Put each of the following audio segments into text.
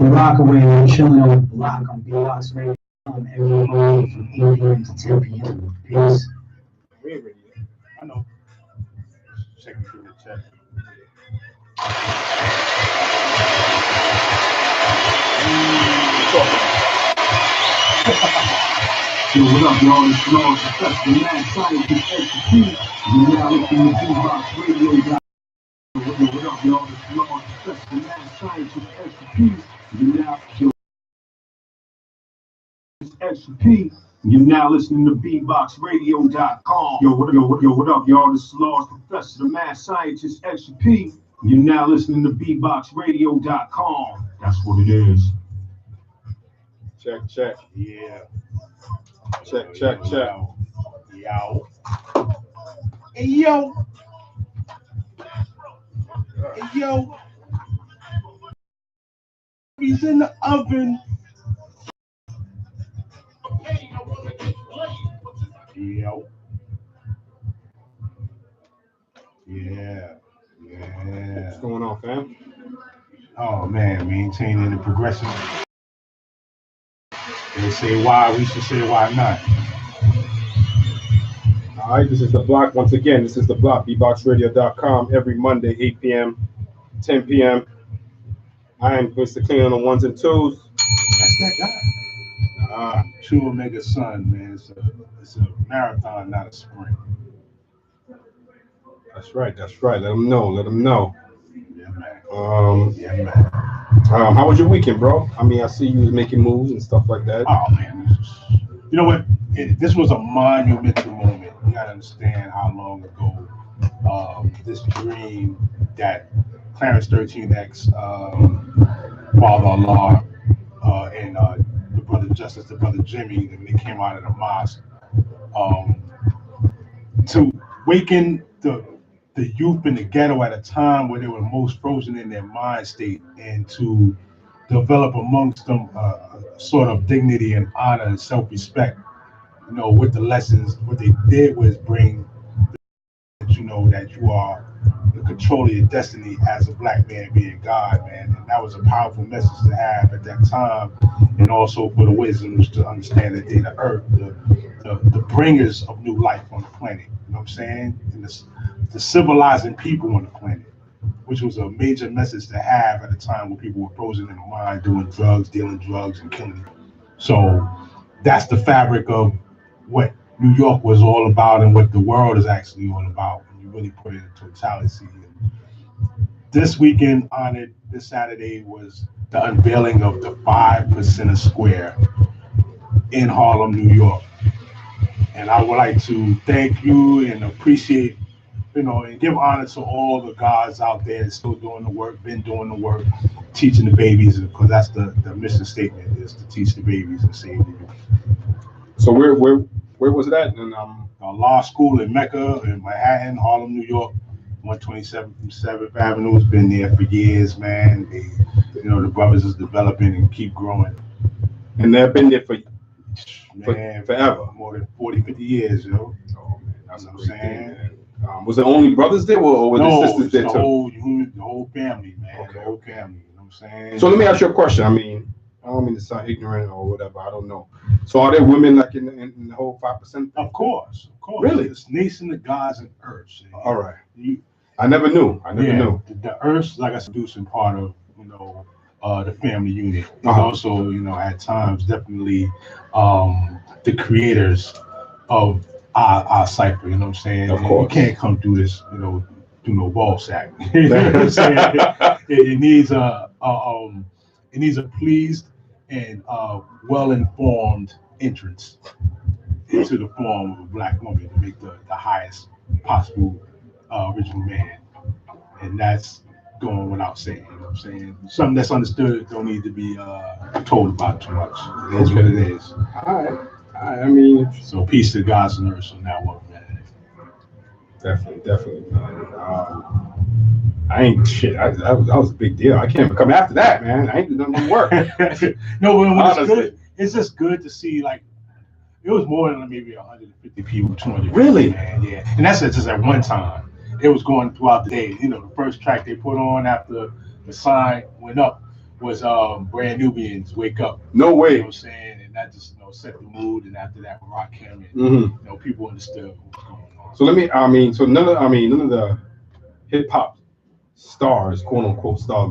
Rockaway, and chilling on the block on B-Box Radio every morning from 8 a.m. to 10 p.m. Peace. We're ready. I know. Checking through the chat. Yo, what up, y'all? It's Lord Professor Mad Scientist Expertise. You now listening to B-Box Radio. Yo, what up, y'all? It's Lord Professor Mad Scientist Expertise. You now, Expertise. You're now listening to BBoxRadio.com. Yo, what up, y'all? This is Lord Professor the Mad Scientist XP. You're now listening to BBoxRadio.com. That's what it is. Check. Yeah. Check. Yo. Hey, yo. He's in the oven. Yo. Yeah. What's going on, fam? Oh man, maintaining the progression. They say why, we should say why not. All right, this is the block. Once again, this is the block, BBoxRadio.com, every Monday, 8 p.m., 10 p.m. I am Mr. Clean on the ones and twos. That's that guy. True Omega Sun, man. It's a marathon, not a sprint. That's right. Let them know. Yeah, man. How was your weekend, bro? I mean, I see you was making moves and stuff like that. Oh, man. You know what? This was a monumental moment. You got to understand how long ago this dream that Clarence 13X, Father-in-law, and the brother Justice, the brother Jimmy, when they came out of the mosque, to waken the youth in the ghetto at a time where they were most frozen in their mind state, and to develop amongst them a sort of dignity and honor and self-respect, with the lessons. What they did was bring that that you are the control of your destiny as a black man being God, man. And that was a powerful message to have at that time, and also for the wisdoms to understand that they're the earth, the bringers of new life on the planet. You know what I'm saying? And the civilizing people on the planet, which was a major message to have at a time when people were frozen in the mind, doing drugs, dealing drugs, and killing. So that's the fabric of what New York was all about and what the world is actually all about when you really put it in totality. This weekend honored, this Saturday, was the unveiling of the 5% Square in Harlem, New York. And I would like to thank you and appreciate, and give honor to all the guys out there that's still doing the work, been doing the work, teaching the babies, because that's the mission statement, is to teach the babies and save the youth. So where was it at? And a law school in Mecca, in Manhattan, Harlem, New York, 127 from 7th Avenue. It's been there for years, man. The brothers is developing and keep growing. And they've been there for forever, more than 40, 50 years, Oh, man, that's what I'm saying. Was it only brothers there, or were the sisters there too? The whole family, man. Okay. The whole family, you know what I'm saying? So let me ask you a question. I mean, I don't mean to sound ignorant or whatever. I don't know. So are there women like in the whole 5%? Of course. Really? It's nation of gods and earths. All right. I never knew. The earths, like I said, producing part of the family unit. And also, at times, definitely the creators of our cipher. You know what I'm saying? Of course. You can't come through this, through no ball sack. You know what I'm saying? It needs a pleased and well-informed entrance into the form of a black woman to make the highest possible original man. And that's going without saying, you know what I'm saying? Something that's understood don't need to be told about too much. It is what it is. All right. I mean, so peace to God's nurse on that one, man. Definitely, man. I ain't shit. That was a big deal. I can't come after that, man. I ain't doing no work. No, but it's good. It's just good to see, like, it was more than maybe 150 people, 200 really? People, man. Yeah, and that's just at one time. It was going throughout the day. The first track they put on after the sign went up was Brand Nubians Wake Up. No You know way. what I'm saying? And that just set the mood. And after that, Rock Him, and people understood what was going on. So none of the hip hop stars, quote unquote stars,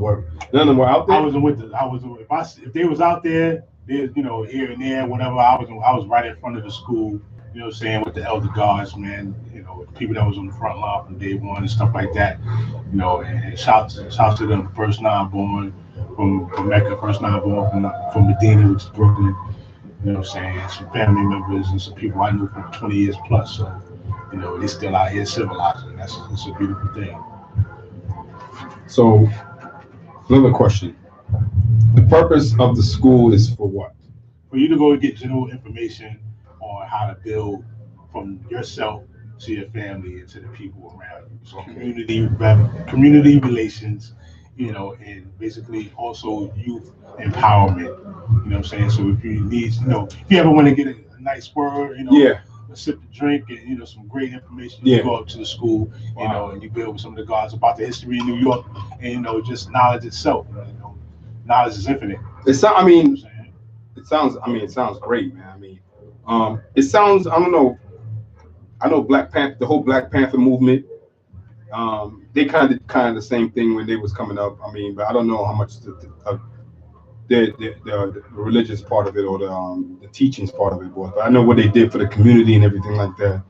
none of them were out there. If they was out there, here and there, whatever. I was right in front of the school. You know what I'm saying, with the elder guards, man. People that was on the front line from day one and stuff like that. And shout to them, first nine born from Mecca, first nine born from Medina, which is Brooklyn. You know what I'm saying? Some family members and some people I knew from 20 years plus. So, they still out here civilizing. It's a beautiful thing. So, another question. The purpose of the school is for what? For you to go and get general information on how to build from yourself to your family and to the people around you. So community relations, and basically also youth empowerment. You know what I'm saying? So if you need, if you ever want to get a nice word, a sip of drink and some great information, you go up to the school, and you build with some of the guys about the history of New York and just knowledge itself. Knowledge is infinite. It sounds great, man. It sounds, I don't know. I know Black Panther, the whole Black Panther movement. They kind of the same thing when they was coming up. But I don't know how much the religious part of it or the teachings part of it was. But I know what they did for the community and everything like that.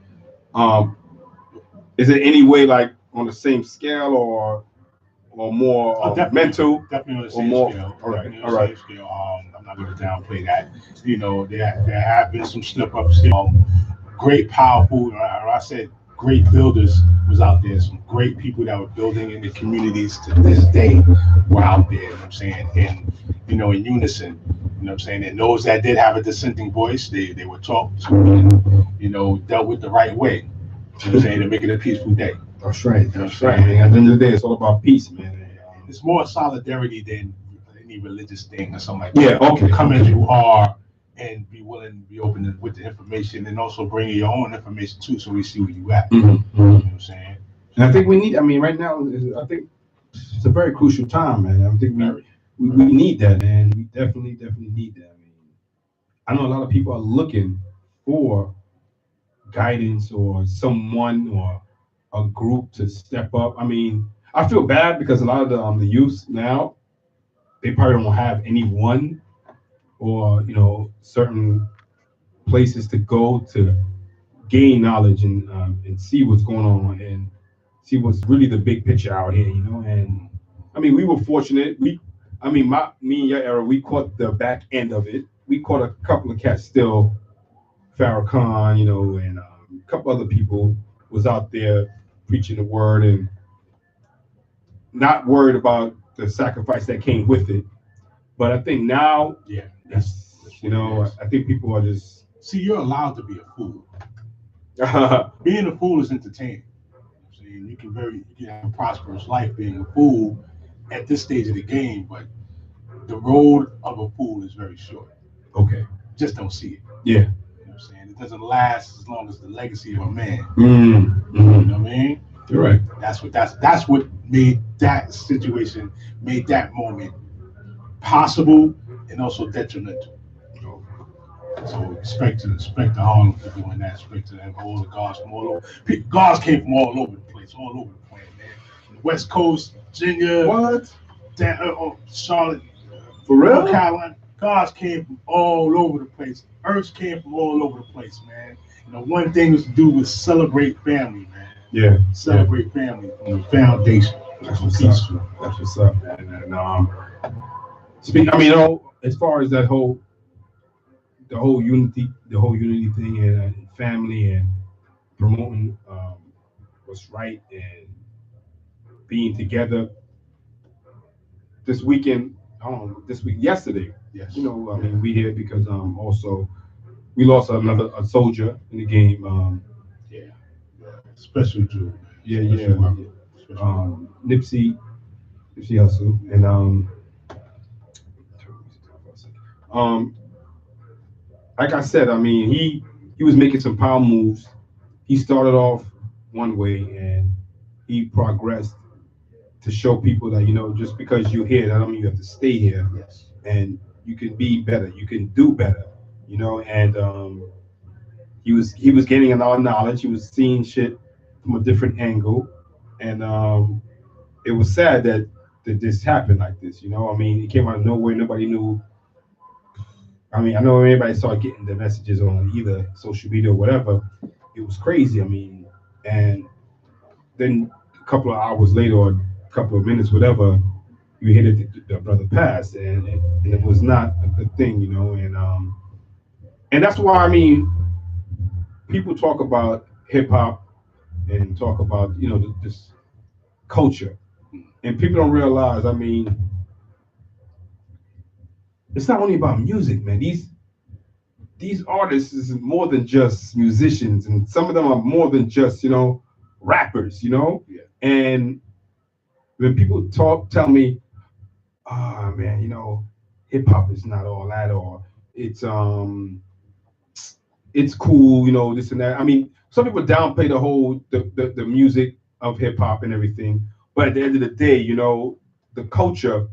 Is it any way like on the same scale or more mental? Definitely on the same scale. All right. I'm not going to downplay that. There have been some slip ups. Great, powerful. I said great builders was out there. Some great people that were building in the communities to this day were out there. You know what I'm saying? And in unison. You know what I'm saying? And those that did have a dissenting voice, they were talked to and dealt with the right way. You know what I'm saying? To make it a peaceful day. That's right. That's right. And at the end of the day, it's all about peace, man. It's more solidarity than any religious thing or something like that. Yeah. Okay. Come as you are. And be willing to be open with the information and also bringing your own information too, so we see where you at. You know what I'm saying? And I think we need, right now, I think it's a very crucial time, man. I think we need that, man. We definitely need that. I know a lot of people are looking for guidance or someone or a group to step up. I feel bad because a lot of the youth now, they probably don't have anyone or certain places to go to gain knowledge and see what's going on and see what's really the big picture out here, And we were fortunate. Me and your era, we caught the back end of it. We caught a couple of cats still, Farrakhan, and a couple other people was out there preaching the word and not worried about the sacrifice that came with it. But I think now, I think people are just... See, you're allowed to be a fool. Being a fool is entertaining. You can have a prosperous life being a fool at this stage of the game, but the road of a fool is very short. Okay. Just don't see it. Yeah. You know what I'm saying? It doesn't last as long as the legacy of a man. Mm-hmm. You know what I mean? You're right. That's what made that situation, made that moment possible and also detrimental. So respect to Harlem for doing that. Respect to all the guards from all over. Guards came from all over the place, all over the planet, man. The West Coast, Virginia, Charlotte, for real, North Carolina. Guards came from all over the place. Earths came from all over the place, man. And the one thing was to do was celebrate family, man. Yeah, celebrate family from the foundation. That's what's up. That's what's up, man. And as far as the whole unity thing and family and promoting what's right and being together. This weekend, yesterday. Yes. We here because also we lost a soldier in the game. Special Jew. Nipsey Hussle and like I said, he was making some power moves. He started off one way and he progressed to show people that, just because you're here, that don't mean you have to stay here. Yes. And you can be better, you can do better, and he was gaining a lot of knowledge, he was seeing shit from a different angle, and it was sad that this happened like this, I mean, it came out of nowhere, nobody knew. I mean, I know everybody started getting the messages on either social media or whatever. It was crazy, I mean, and then a couple of hours later or a couple of minutes, whatever, you hear that the brother passed, and it was not a good thing, and that's why, I mean, people talk about hip hop and talk about this culture, and people don't realize, I mean, it's not only about music, man. These artists is more than just musicians, and some of them are more than just rappers, Yeah. And when people tell me, man, hip hop is not all that, or it's cool, this and that. I mean, some people downplay the music of hip hop and everything, but at the end of the day, the culture,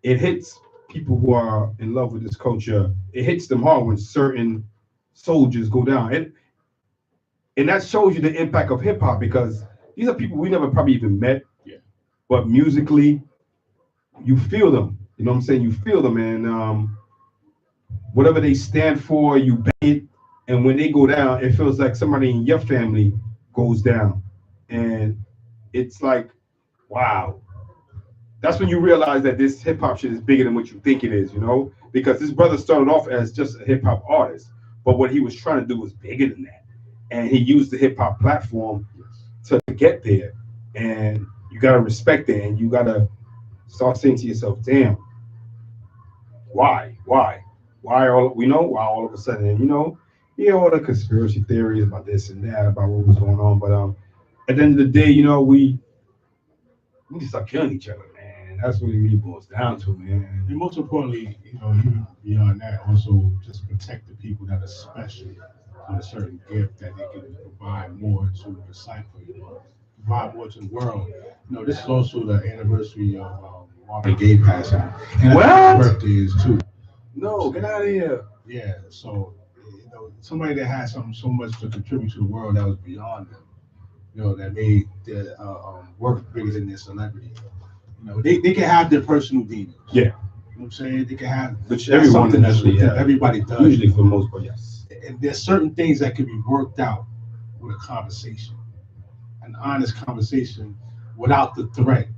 it hits people who are in love with this culture. It hits them hard when certain soldiers go down, and that shows you the impact of hip hop, because these are people we never probably even met. Yeah. But musically, you feel them. You know what I'm saying? You feel them, and whatever they stand for, you bang it. And when they go down, it feels like somebody in your family goes down, and it's like, wow. That's when you realize that this hip hop shit is bigger than what you think it is, because this brother started off as just a hip hop artist, but what he was trying to do was bigger than that, and he used the hip hop platform to get there. And you gotta respect it, and you gotta start saying to yourself, "Damn, why why all of a sudden?" And all the conspiracy theories about this and that, about what was going on, but at the end of the day, we need to stop killing each other, man. That's what it really boils down to, man. And most importantly, even beyond that, also just protect the people that are special with a certain gift that they can provide more to the cycle, provide more to the world. This is also the anniversary of Marvin Gaye passing, and What? his birthday is too. No, get out of here. Yeah, so somebody that had something so much to contribute to the world that was beyond them, that made their work bigger than their celebrity. They can have their personal demons. Yeah. You know what I'm saying? They can have, Which that's everyone something that's usually, within everybody does. Usually, for the most part, yes. And there's certain things that can be worked out with a conversation, an honest conversation, without the threat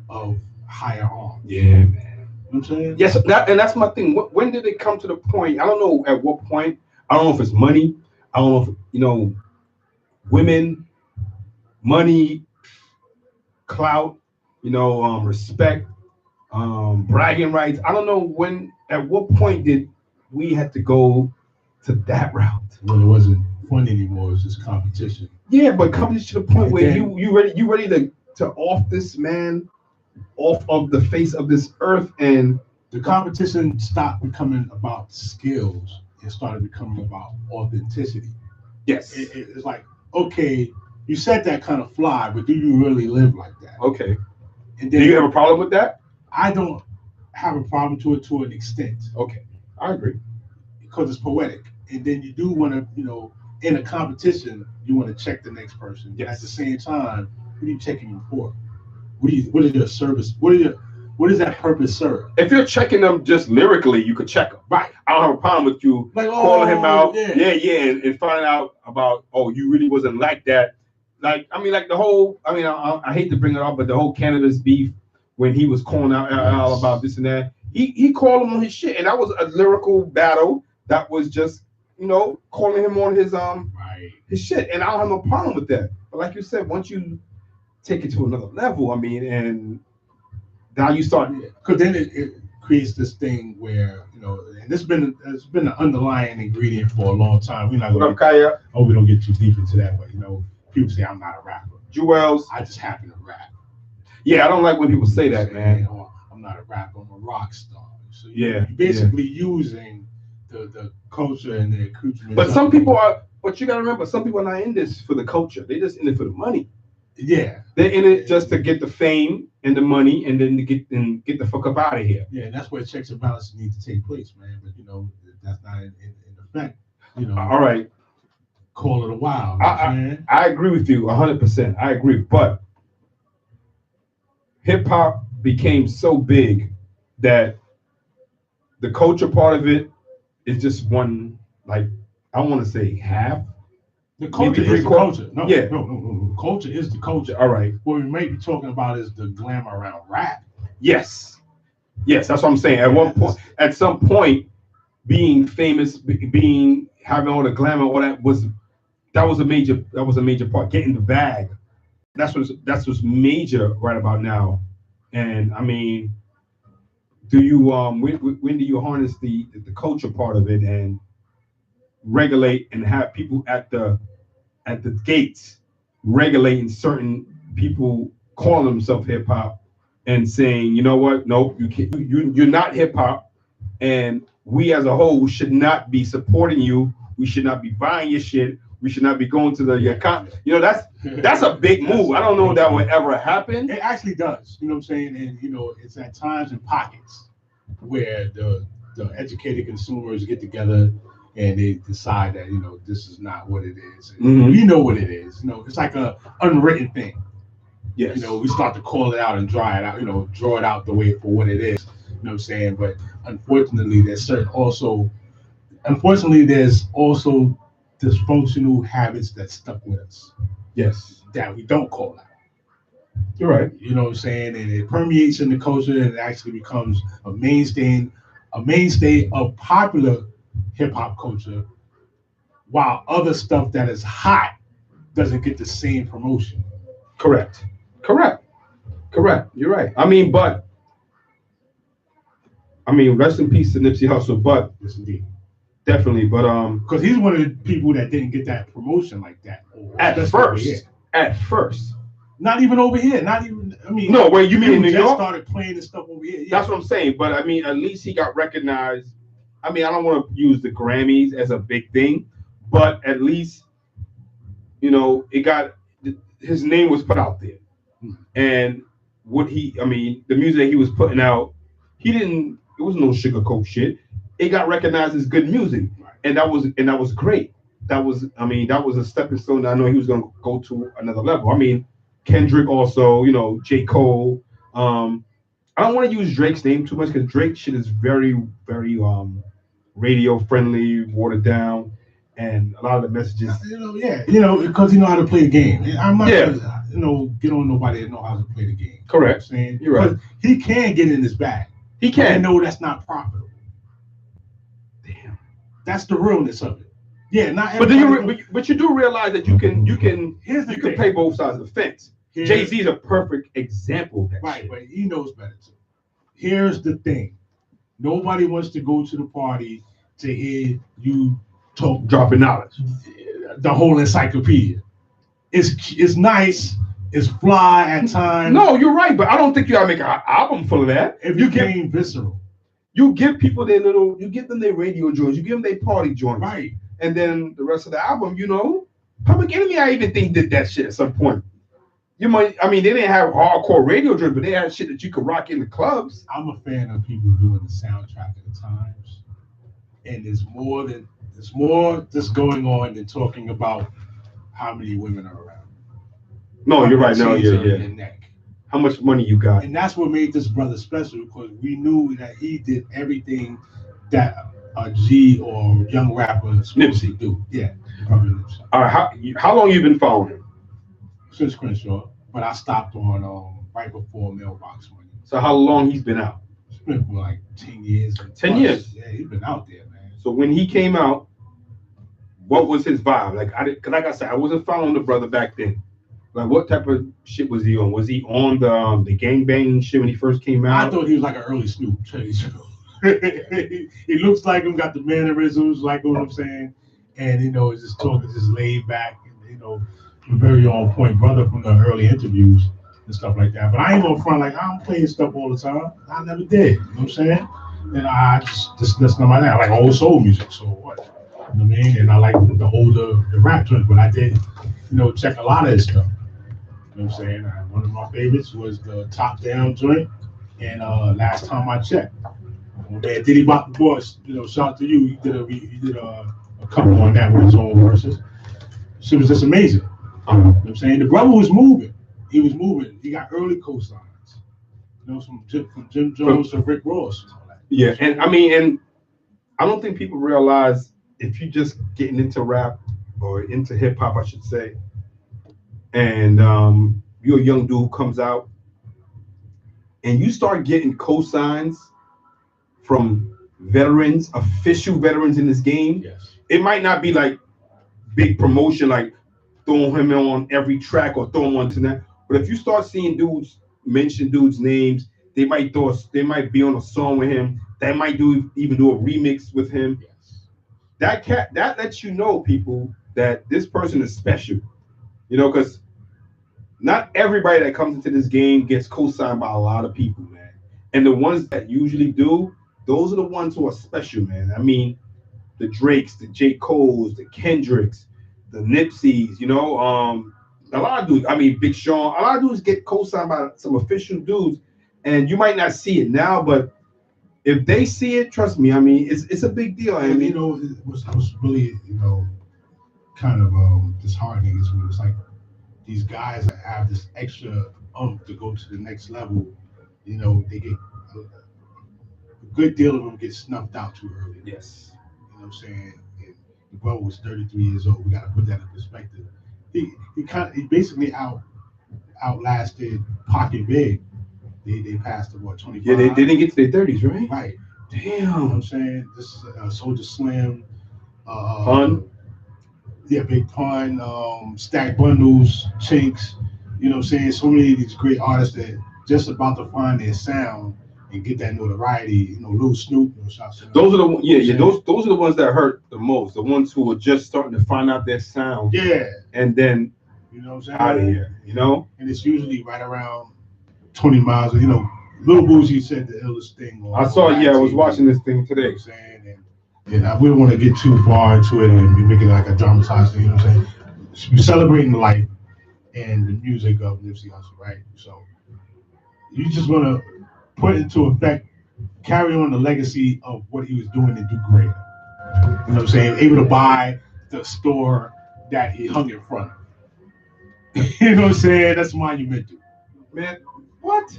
of higher arms. Yeah, man. You know what I'm saying? Yes, and that's my thing. When did it come to the point? I don't know at what point. I don't know if it's money. I don't know if women, money, clout, respect, bragging rights. I don't know when. At what point did we have to go to that route? When it wasn't fun anymore, it was just competition. Yeah, but competition to the point And where then- you ready to off this man off of the face of this earth, and The competition stopped becoming about skills and started becoming about authenticity. yes, It's like, okay, you said that kind of fly, but do you really live like that? okay. And Do then you have a problem with that? I don't have a problem to an extent Okay, I agree. because it's poetic. And then you do want to, in a competition, you want to check the next person. Yes. At the same time, what are you checking them for? What is your service? What does that purpose serve? If you're checking them just lyrically, you could check them. Right. I don't have a problem with you Like, calling him out. yeah. And finding out about, you really wasn't like that. Like, I mean, like the whole, I hate to bring it up, but the whole Canada's beef, when he was calling out all about this and that, he called him on his shit, and that was a lyrical battle. That was just, calling him on his Right. his shit, and I don't have no problem with that. But like you said, once you take it to another level, and now you start. Because then it creates this thing where, and it's been an underlying ingredient for a long time. We're not What going up, Kaya? we don't get too deep into that, but people say I'm not a rapper. Jewels. I just happen to rap. Yeah, I don't like when people say that, man. I'm not a rapper, I'm a rock star. So Yeah, you're basically using the culture and the accoutrements. But some people are. But you gotta remember, some people are not in this for the culture. They just in it for the money. Yeah. They're in it just to get the fame and the money, and then to get the fuck up out of here. Yeah, and that's where checks and balances need to take place, man. But that's not in effect. All right. Call it a while. I agree with you 100%. I agree, but hip hop became so big that the culture part of it is just one, like, I don't want to say half. The culture is the culture. No, yeah. No. Culture is the culture. All right. What we may be talking about is the glamour around rap. Yes, that's what I'm saying. At some point, being famous, having all the glamour, all that was a major part. Getting the bag, that's what's major right about now. And I mean, do you when do you harness the culture part of it and regulate and have people at the gates regulating certain people calling themselves hip hop and saying, you know what, no, you can't, you're not hip hop, and we as a whole should not be supporting you. We should not be buying your shit. We should not be going to your account. That's a big move. I don't know if that would ever happen. It actually does. You know what I'm saying? And it's at times in pockets where the educated consumers get together and they decide that this is not what it is. We know what it is. It's like a unwritten thing. Yes. We start to call it out and draw it out. Draw it out the way for what it is. You know what I'm saying? But unfortunately, there's also dysfunctional habits that stuck with us. Yes. That we don't call out. You're right. You know what I'm saying? And it permeates in the culture, and it actually becomes a mainstay of popular hip hop culture, while other stuff that is hot doesn't get the same promotion. Correct. You're right. I mean, rest in peace to Nipsey Hussle, but yes, indeed. Definitely, but because he's one of the people that didn't get that promotion like that at first. Not even over here. Not even. I mean, no. Wait, you mean in New York? Started playing this stuff over here. Yeah. That's what I'm saying. But I mean, at least he got recognized. I mean, I don't want to use the Grammys as a big thing, but at least it got his name was put out there, and the music he was putting out, it was no sugarcoat shit. It got recognized as good music, and that was great. That was a stepping stone. I know he was going to go to another level. I mean, Kendrick also, J. Cole. I don't want to use Drake's name too much because Drake shit is very, very radio friendly, watered down, and a lot of the messages. Because you know how to play the game. I'm not gonna, get on nobody that know how to play the game. Correct. You know what I'm saying? You're right. He can get in his bag. He can. I know that's not profitable. Damn. That's the realness of it. Yeah, not. But you do realize that you can play both sides of the fence. Jay-Z is a perfect example of that. Right, shit. but he knows better too. Here's the thing: nobody wants to go to the party to hear you talk dropping knowledge. The whole encyclopedia. It's nice. It's fly at times. No, you're right, but I don't think you gotta make an album full of that. If you get visceral, you give people you give them their radio joints, you give them their party joints, right? And then the rest of the album, Public Enemy, I even think did that shit at some point. They didn't have hardcore radio joints, but they had shit that you could rock in the clubs. I'm a fan of people doing the soundtrack of the times, and there's more just going on than talking about how many women are around. No, you're right. No, yeah. How much money you got? And that's what made this brother special, because we knew that he did everything that a G or young rapper is supposed to do. Yeah, brother Nipsey. All right, how long you been following him? Since Crenshaw, but I stopped on right before Mailbox Money. So how long he's been out? It's been for like 10 years. 10 years? Yeah, he's been out there, man. So when he came out, what was his vibe? Like I said, I wasn't following the brother back then. Like, what type of shit was he on? Was he on the gangbang shit when he first came out? I thought he was like an early Snoop. He looks like him, got the mannerisms, like what I'm saying, and is just talking, just laid back, and very on point brother from the early interviews and stuff like that. But I ain't gonna front like I don't play his stuff all the time. I never did. You know what I'm saying? And I just that's not my thing. I like old soul music, so what? You know what I mean? And I like the rap joints, but I did, check a lot of his stuff. You know what I'm saying? One of my favorites was the Top Down joint. And last time I checked, my man Diddy Bop the Boss, shout out to you. He did a couple on that with his own verses. Shit was just amazing. You know what I'm saying? The brother was moving. He was moving. He got early cosigns. From Jim Jones to Rick Ross. Yeah, and I don't think people realize if you just getting into rap or into hip hop, I should say, and you're a young dude who comes out and you start getting cosigns from veterans, official veterans in this game. Yes. It might not be like big promotion, like throwing him on every track or throwing him on tonight. But if you start seeing dudes mention dudes' names, they might be on a song with him. They might even do a remix with him. Yes. That lets you know, people, that this person is special. Because not everybody that comes into this game gets co-signed by a lot of people, man. And the ones that usually do, those are the ones who are special, man. I mean, the Drakes, the J. Coles, the Kendricks, the Nipseys, a lot of dudes, Big Sean, a lot of dudes get co-signed by some official dudes, and you might not see it now, but if they see it, trust me, it's a big deal. It was really, kind of disheartening is when it's like these guys that have this extra to go to the next level, they get a good deal of them get snuffed out too early. Yes. You know what I'm saying? And the brother was 33 years old. We got to put that in perspective. He basically outlasted Pocket Big. They passed what 25. Yeah, they didn't get to their 30s, right? Right. Damn. You know what I'm saying? This is Soulja Slim, Pun. Yeah, Big Pun, Stack Bundles, Chinks. You know what I'm saying? So many of these great artists that just about to find their sound and get that notoriety. Lil Snoop. Those are the those are the ones that hurt the most. The ones who are just starting to find out their sound. Yeah. And then out of here. And it's usually right around 20 miles. Lil Boosie said the illest thing. I saw it. Yeah, I was watching this thing today. You know what I'm saying? And I wouldn't want to get too far into it and be making it like a dramatized thing. You know what I'm saying? We're celebrating the life and the music of Nipsey Hussle, right? So you just want to put into effect, carry on the legacy of what he was doing and do greater. You know what I'm saying? Able to buy the store that he hung in front of. You know what I'm saying? That's monumental. Man, what?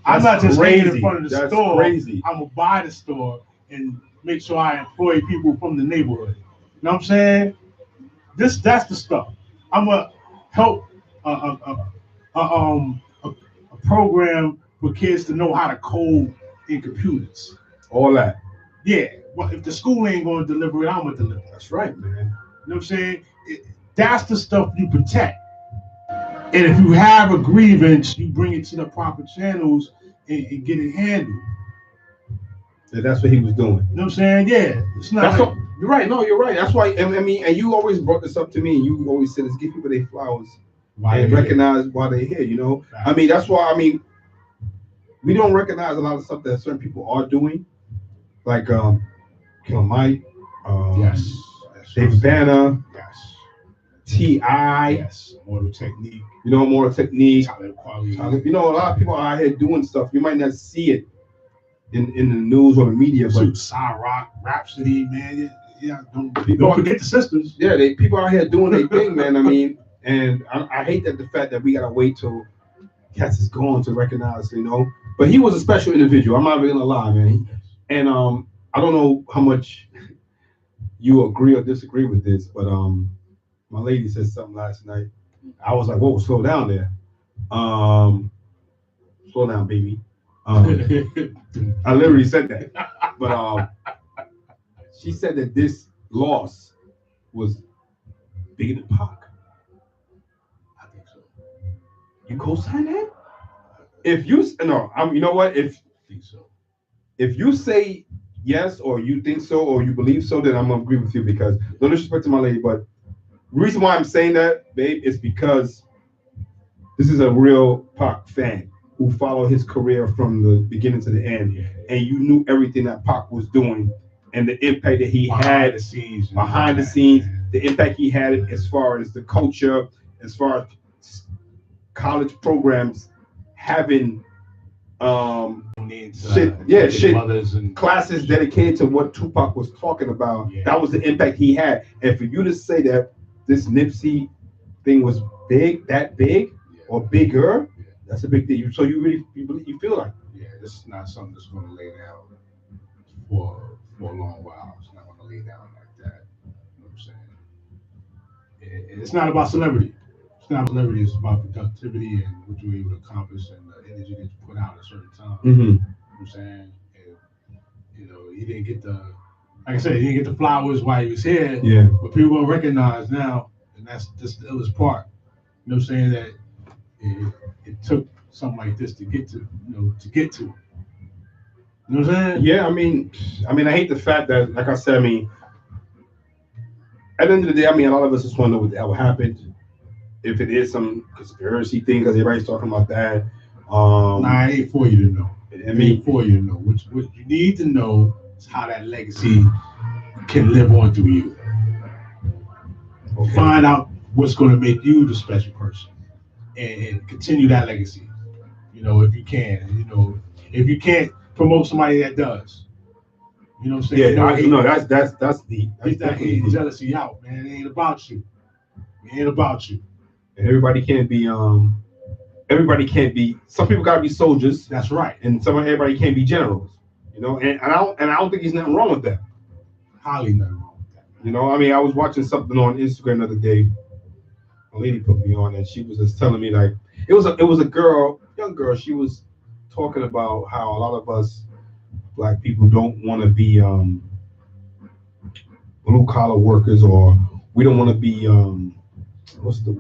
I'm not just hanging in front of the That's store. Crazy. I'm going to buy the store and make sure I employ people from the neighborhood. You know what I'm saying? That's the stuff. I'm going to help a program for kids to know how to code in computers. All that. Yeah. Well, if the school ain't going to deliver it, I'm going to deliver it. That's right, man. You know what I'm saying? That's the stuff you protect. And if you have a grievance, you bring it to the proper channels and get it handled. Yeah, that's what he was doing. You know what I'm saying? Yeah. It's not like, you're right. No, you're right. That's why, and you always brought this up to me, and you always said, let's give people their flowers and recognize why they're here, That's why, we don't recognize a lot of stuff that certain people are doing, like Killer Mike, yes. David Banner, Yes. T.I. Yes. Mortal Technique. Mortal Technique. Talib Kweli. A lot of people are out here doing stuff. You might not see it in the news or the media, but Rock, Rhapsody, man. Yeah, don't forget the sisters. Yeah, people out here doing their thing, man. And I hate that the fact that we gotta wait till cats is gone to recognize, But he was a special individual. I'm not even gonna lie, man. And I don't know how much you agree or disagree with this, but my lady said something last night. I was like, whoa, slow down there. Slow down, baby. I literally said that. But she said that this loss was bigger than Pac. I think so. You co-sign that? If you you know what? I think so. If you say yes, or you think so, or you believe so, then I'm gonna agree with you, because no disrespect to my lady, but the reason why I'm saying that, babe, is because this is a real Pac fan who followed his career from the beginning to the end, and you knew everything that Pac was doing and the impact that he had behind the scenes, the impact he had as far as the culture, as far as college programs having mothers and classes dedicated to what Tupac was talking about. Yeah. That was the impact he had. And for you to say that this Nipsey thing was big, or bigger, that's a big deal. So you really you feel like, this is not something that's going to lay down for a long while. It's not going to lay down like that. You know what I'm saying? It's not about celebrity. It's not celebrity. It's about productivity and what you're able to accomplish and the energy that you put out at a certain time. Mm-hmm. You know what I'm saying? And, he didn't get the flowers while he was here. Yeah. But people will recognize now, and that's just the illest part. You know what I'm saying? That it took something like this to get to. You know what I'm saying? Yeah, I mean, I hate the fact that, like I said, at the end of the day, a lot of us just want to know what the hell happened. If it is some conspiracy thing, because everybody's talking about that. It ain't for you to know. For you to know. What you need to know is how that legacy can live on through you. Okay. Find out what's going to make you the special person, and continue that legacy. If you can. If you can't promote somebody that does. You know what I'm saying? That's deep. Get that jealousy out, man. It ain't about you. And everybody can't be some people gotta be soldiers. That's right. And everybody can't be generals. And I don't think there's nothing wrong with that. Highly nothing wrong with that. I was watching something on Instagram the other day. A lady put me on and she was just telling me, like, it was a young girl, she was talking about how a lot of us Black people don't want to be blue collar workers, or we don't want to be what's the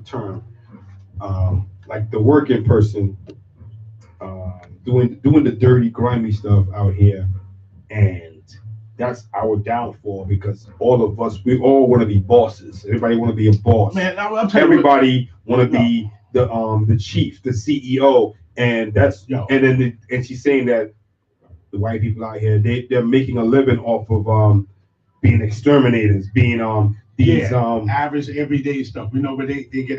term, like the working person, doing the dirty, grimy stuff out here, and that's our downfall, because all of us, we all want to be bosses. Everybody want to be a boss. Man, everybody want to be the chief, the CEO, and that's and she's saying that the white people out here, they're making a living off of being exterminators, being average everyday stuff. But they get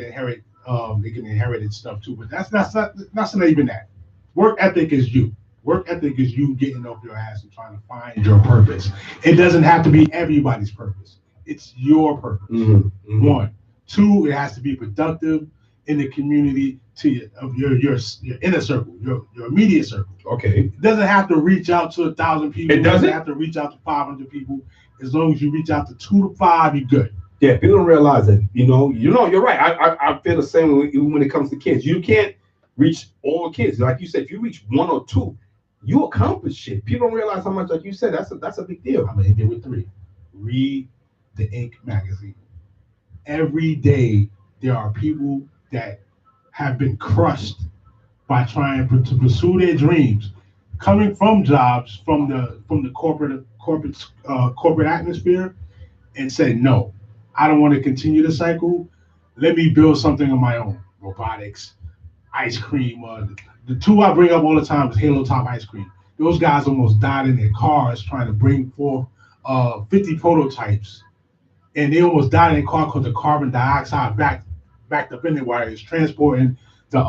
inherited stuff too. But that's not even that. Work ethic is you. Work ethic is you getting off your ass and trying to find your purpose. It doesn't have to be everybody's purpose. It's your purpose. Mm-hmm. 1. 2, it has to be productive in the community to your inner circle, your immediate circle. Okay. It doesn't have to reach out to 1,000 people. It doesn't have to reach out to 500 people. As long as you reach out to 2 to 5, you're good. Yeah, people don't realize that. You're right. I feel the same way when it comes to kids. You can't reach all the kids. Like you said, if you reach 1 or 2, you accomplish shit. People don't realize how much, like you said, that's a big deal. I'm gonna hit it with 3. Read the Ink magazine. Every day there are people that have been crushed by trying to pursue their dreams, coming from jobs from the corporate atmosphere, and say, no, I don't want to continue the cycle. Let me build something of my own. Robotics, ice cream. The 2 I bring up all the time is Halo Top Ice Cream. Those guys almost died in their cars trying to bring forth 50 prototypes, and they almost died in their car because the carbon dioxide backed up in there while it was transporting the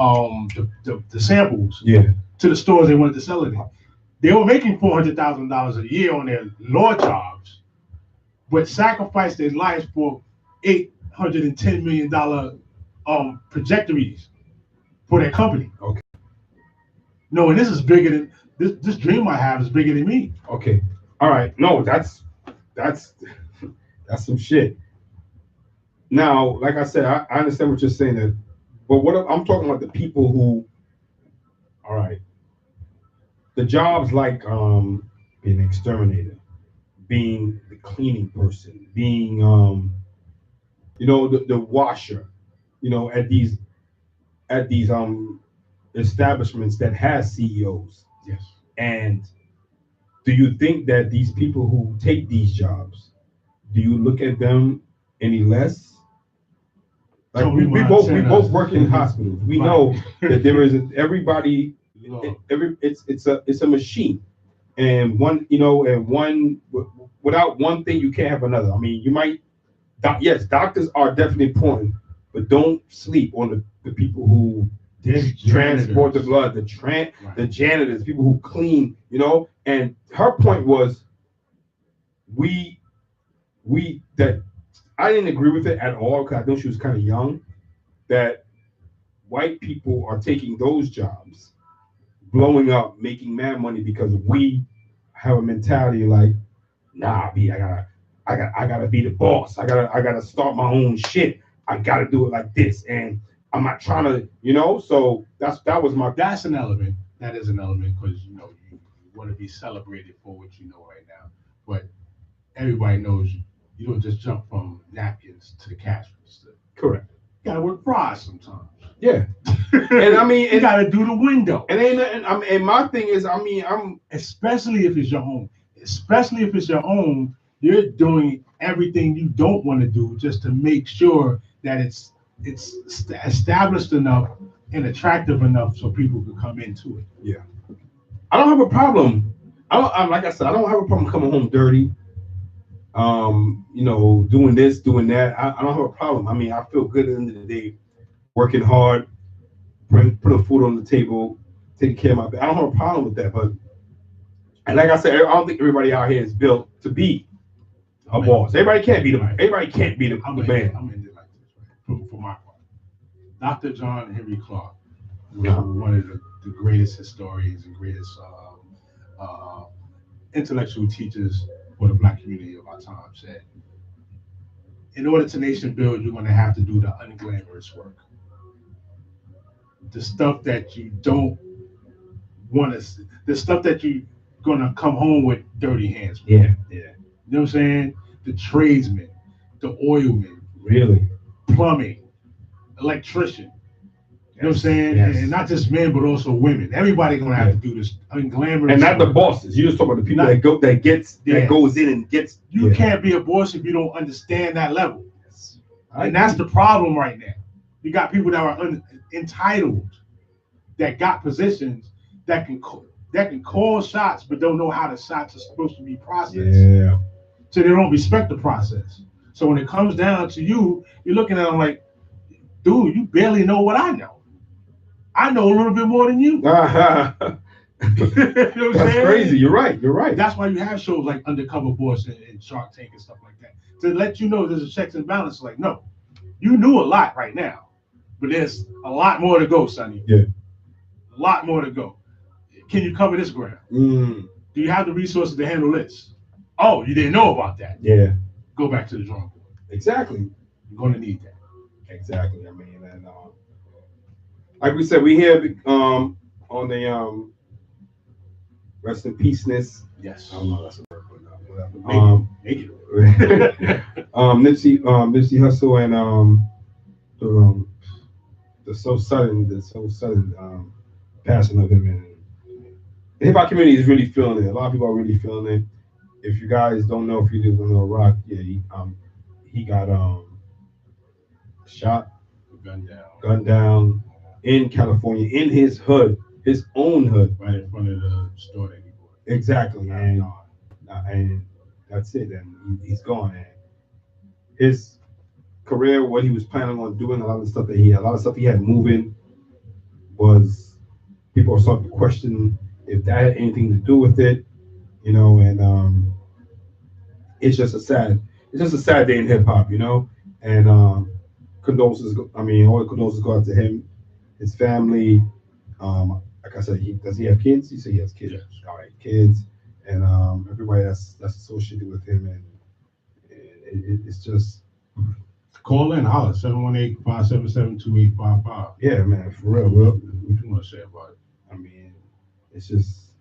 samples to the stores they wanted to sell it in. They were making $400,000 a year on their law jobs, but sacrificed their lives for $810 million trajectories for their company. Okay. No, and this is bigger than this dream I have is bigger than me. Okay. All right. No, that's some shit. Now, like I said, I understand what you're saying, but what I'm talking about, the people who, all right, the jobs like being an exterminator, being the cleaning person, being the washer, at these establishments that has CEOs. Yes. And do you think that these people who take these jobs, do you look at them any less? Like we both work in hospitals. We know that there is everybody. It's a machine, and without one thing you can't have another. I mean, you might. Yes, doctors are definitely important, but don't sleep on the people who transport the blood, the janitors, people who clean, you know. And her point was, we that I didn't agree with it at all because I know she was kind of young. That white people are taking those jobs, blowing up, making mad money because we have a mentality like, nah, I gotta be the boss. I gotta start my own shit. I gotta do it like this, and I'm not trying to, you know. So that's an element. That is an element because you want to be celebrated for what you know right now. But everybody knows you don't just jump from napkins to the cash register. Correct. You gotta work fries sometimes. Yeah. And I mean, you gotta do the window. And my thing is, I'm especially if it's your own. Especially if it's your own, you're doing everything you don't want to do just to make sure that it's established enough and attractive enough so people can come into it. Yeah. I don't have a problem. Like I said, I don't have a problem coming home dirty. Doing this, doing that. I don't have a problem. I mean, I feel good at the end of the day, working hard, putting food on the table, taking care of my. I don't have a problem with that, but. And like I said, I don't think everybody out here is built to be a boss. Everybody can't be the man. I'm in it like this, for my part. Dr. John Henry Clark, one of the greatest historians and greatest intellectual teachers for the Black community of our time, said, in order to nation build, you're going to have to do the unglamorous work. The stuff that you don't want to see, the stuff that you gonna come home with dirty hands. Yeah. You know what I'm saying? The tradesmen, the oilmen, really, plumbing, electrician. You know what I'm saying? Yes. And not just men, but also women. Everybody gonna have to do this unglamorous. And not the bosses. You just talking about the people that goes in and gets. You can't be a boss if you don't understand that level. And that's the problem right now. You got people that are entitled, that got positions that can call shots, but don't know how the shots are supposed to be processed. Yeah. So they don't respect the process. So when it comes down to you, you're looking at them like, dude, you barely know what I know. I know a little bit more than you. You know That's crazy. You're right. That's why you have shows like Undercover Boss and Shark Tank and stuff like that, to let you know there's a checks and balance. Like, no, you knew a lot right now, but there's a lot more to go, Sonny. Yeah. A lot more to go. Can you cover this ground? Do you have the resources to handle this? Oh, you didn't know about that. Yeah. Go back to the drawing board. Exactly. You're going to need that. Exactly. I mean, and like we said, we here on the rest in peaceness. Yes. I don't know that's a word, but whatever. Make it. Nipsey Hussle and the so sudden passing of him, and the hip hop community is really feeling it. A lot of people are really feeling it. If you guys don't know, if you don't know Rock, yeah, he got shot, gunned down in California, in his hood, his own hood, right in front of the store that he bought. Exactly, and that's it. And he's gone. And his career, what he was planning on doing, a lot of stuff he had moving, was people are starting to question if that had anything to do with it, you know. And it's just a sad day in hip hop, you know. And condolences. I mean, all the condolences go out to him, his family. Like I said, does he have kids? He said he has kids. Yes. All right, kids, and everybody that's associated with him, and it's just. Call in, holler, 718-577-2855. Yeah, man, for real. What you want to say about it? I mean, it is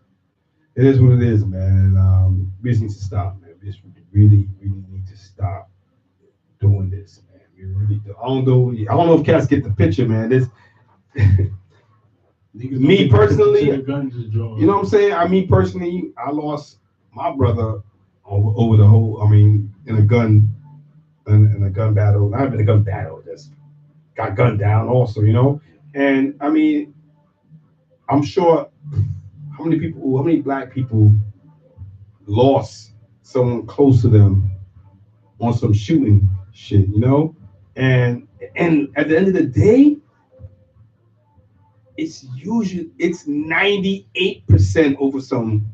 what it is, man. We just need to stop, man. We just really need to stop doing this, man. We really do. I don't know if cats get the picture, man. This me personally, you know what I'm saying? Me personally, I lost my brother over the whole, in a gun battle. Not even a gun battle, just got gunned down also, you know? And I mean, I'm sure how many black people lost someone close to them on some shooting shit, you know? And at the end of the day, it's 98% over some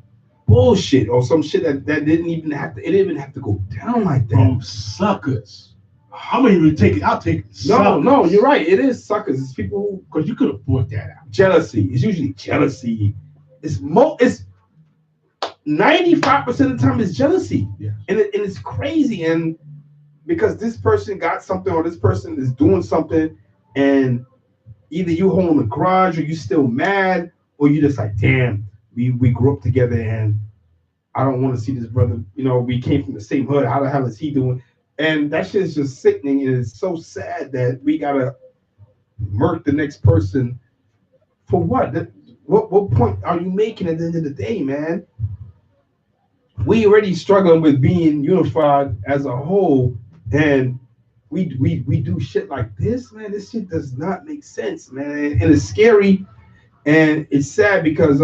bullshit or some shit that didn't even have to. It didn't even have to go down like that. From suckers. How many would take it? I'll take it. No, you're right. It is suckers. It's people who, because you could have brought that out. Jealousy. It's usually jealousy. It's 95% of the time it's jealousy. Yeah. And it's crazy. And because this person got something or this person is doing something, and either you holding a grudge or you still mad, or you just like, damn, we grew up together and I don't want to see this brother. We came from the same hood. How the hell is he doing? And that shit is just sickening, and it's so sad that we gotta murk the next person for what? What point are you making at the end of the day, man? We already struggling with being unified as a whole, and we do shit like this, man. This shit does not make sense, man, and it's scary, and it's sad because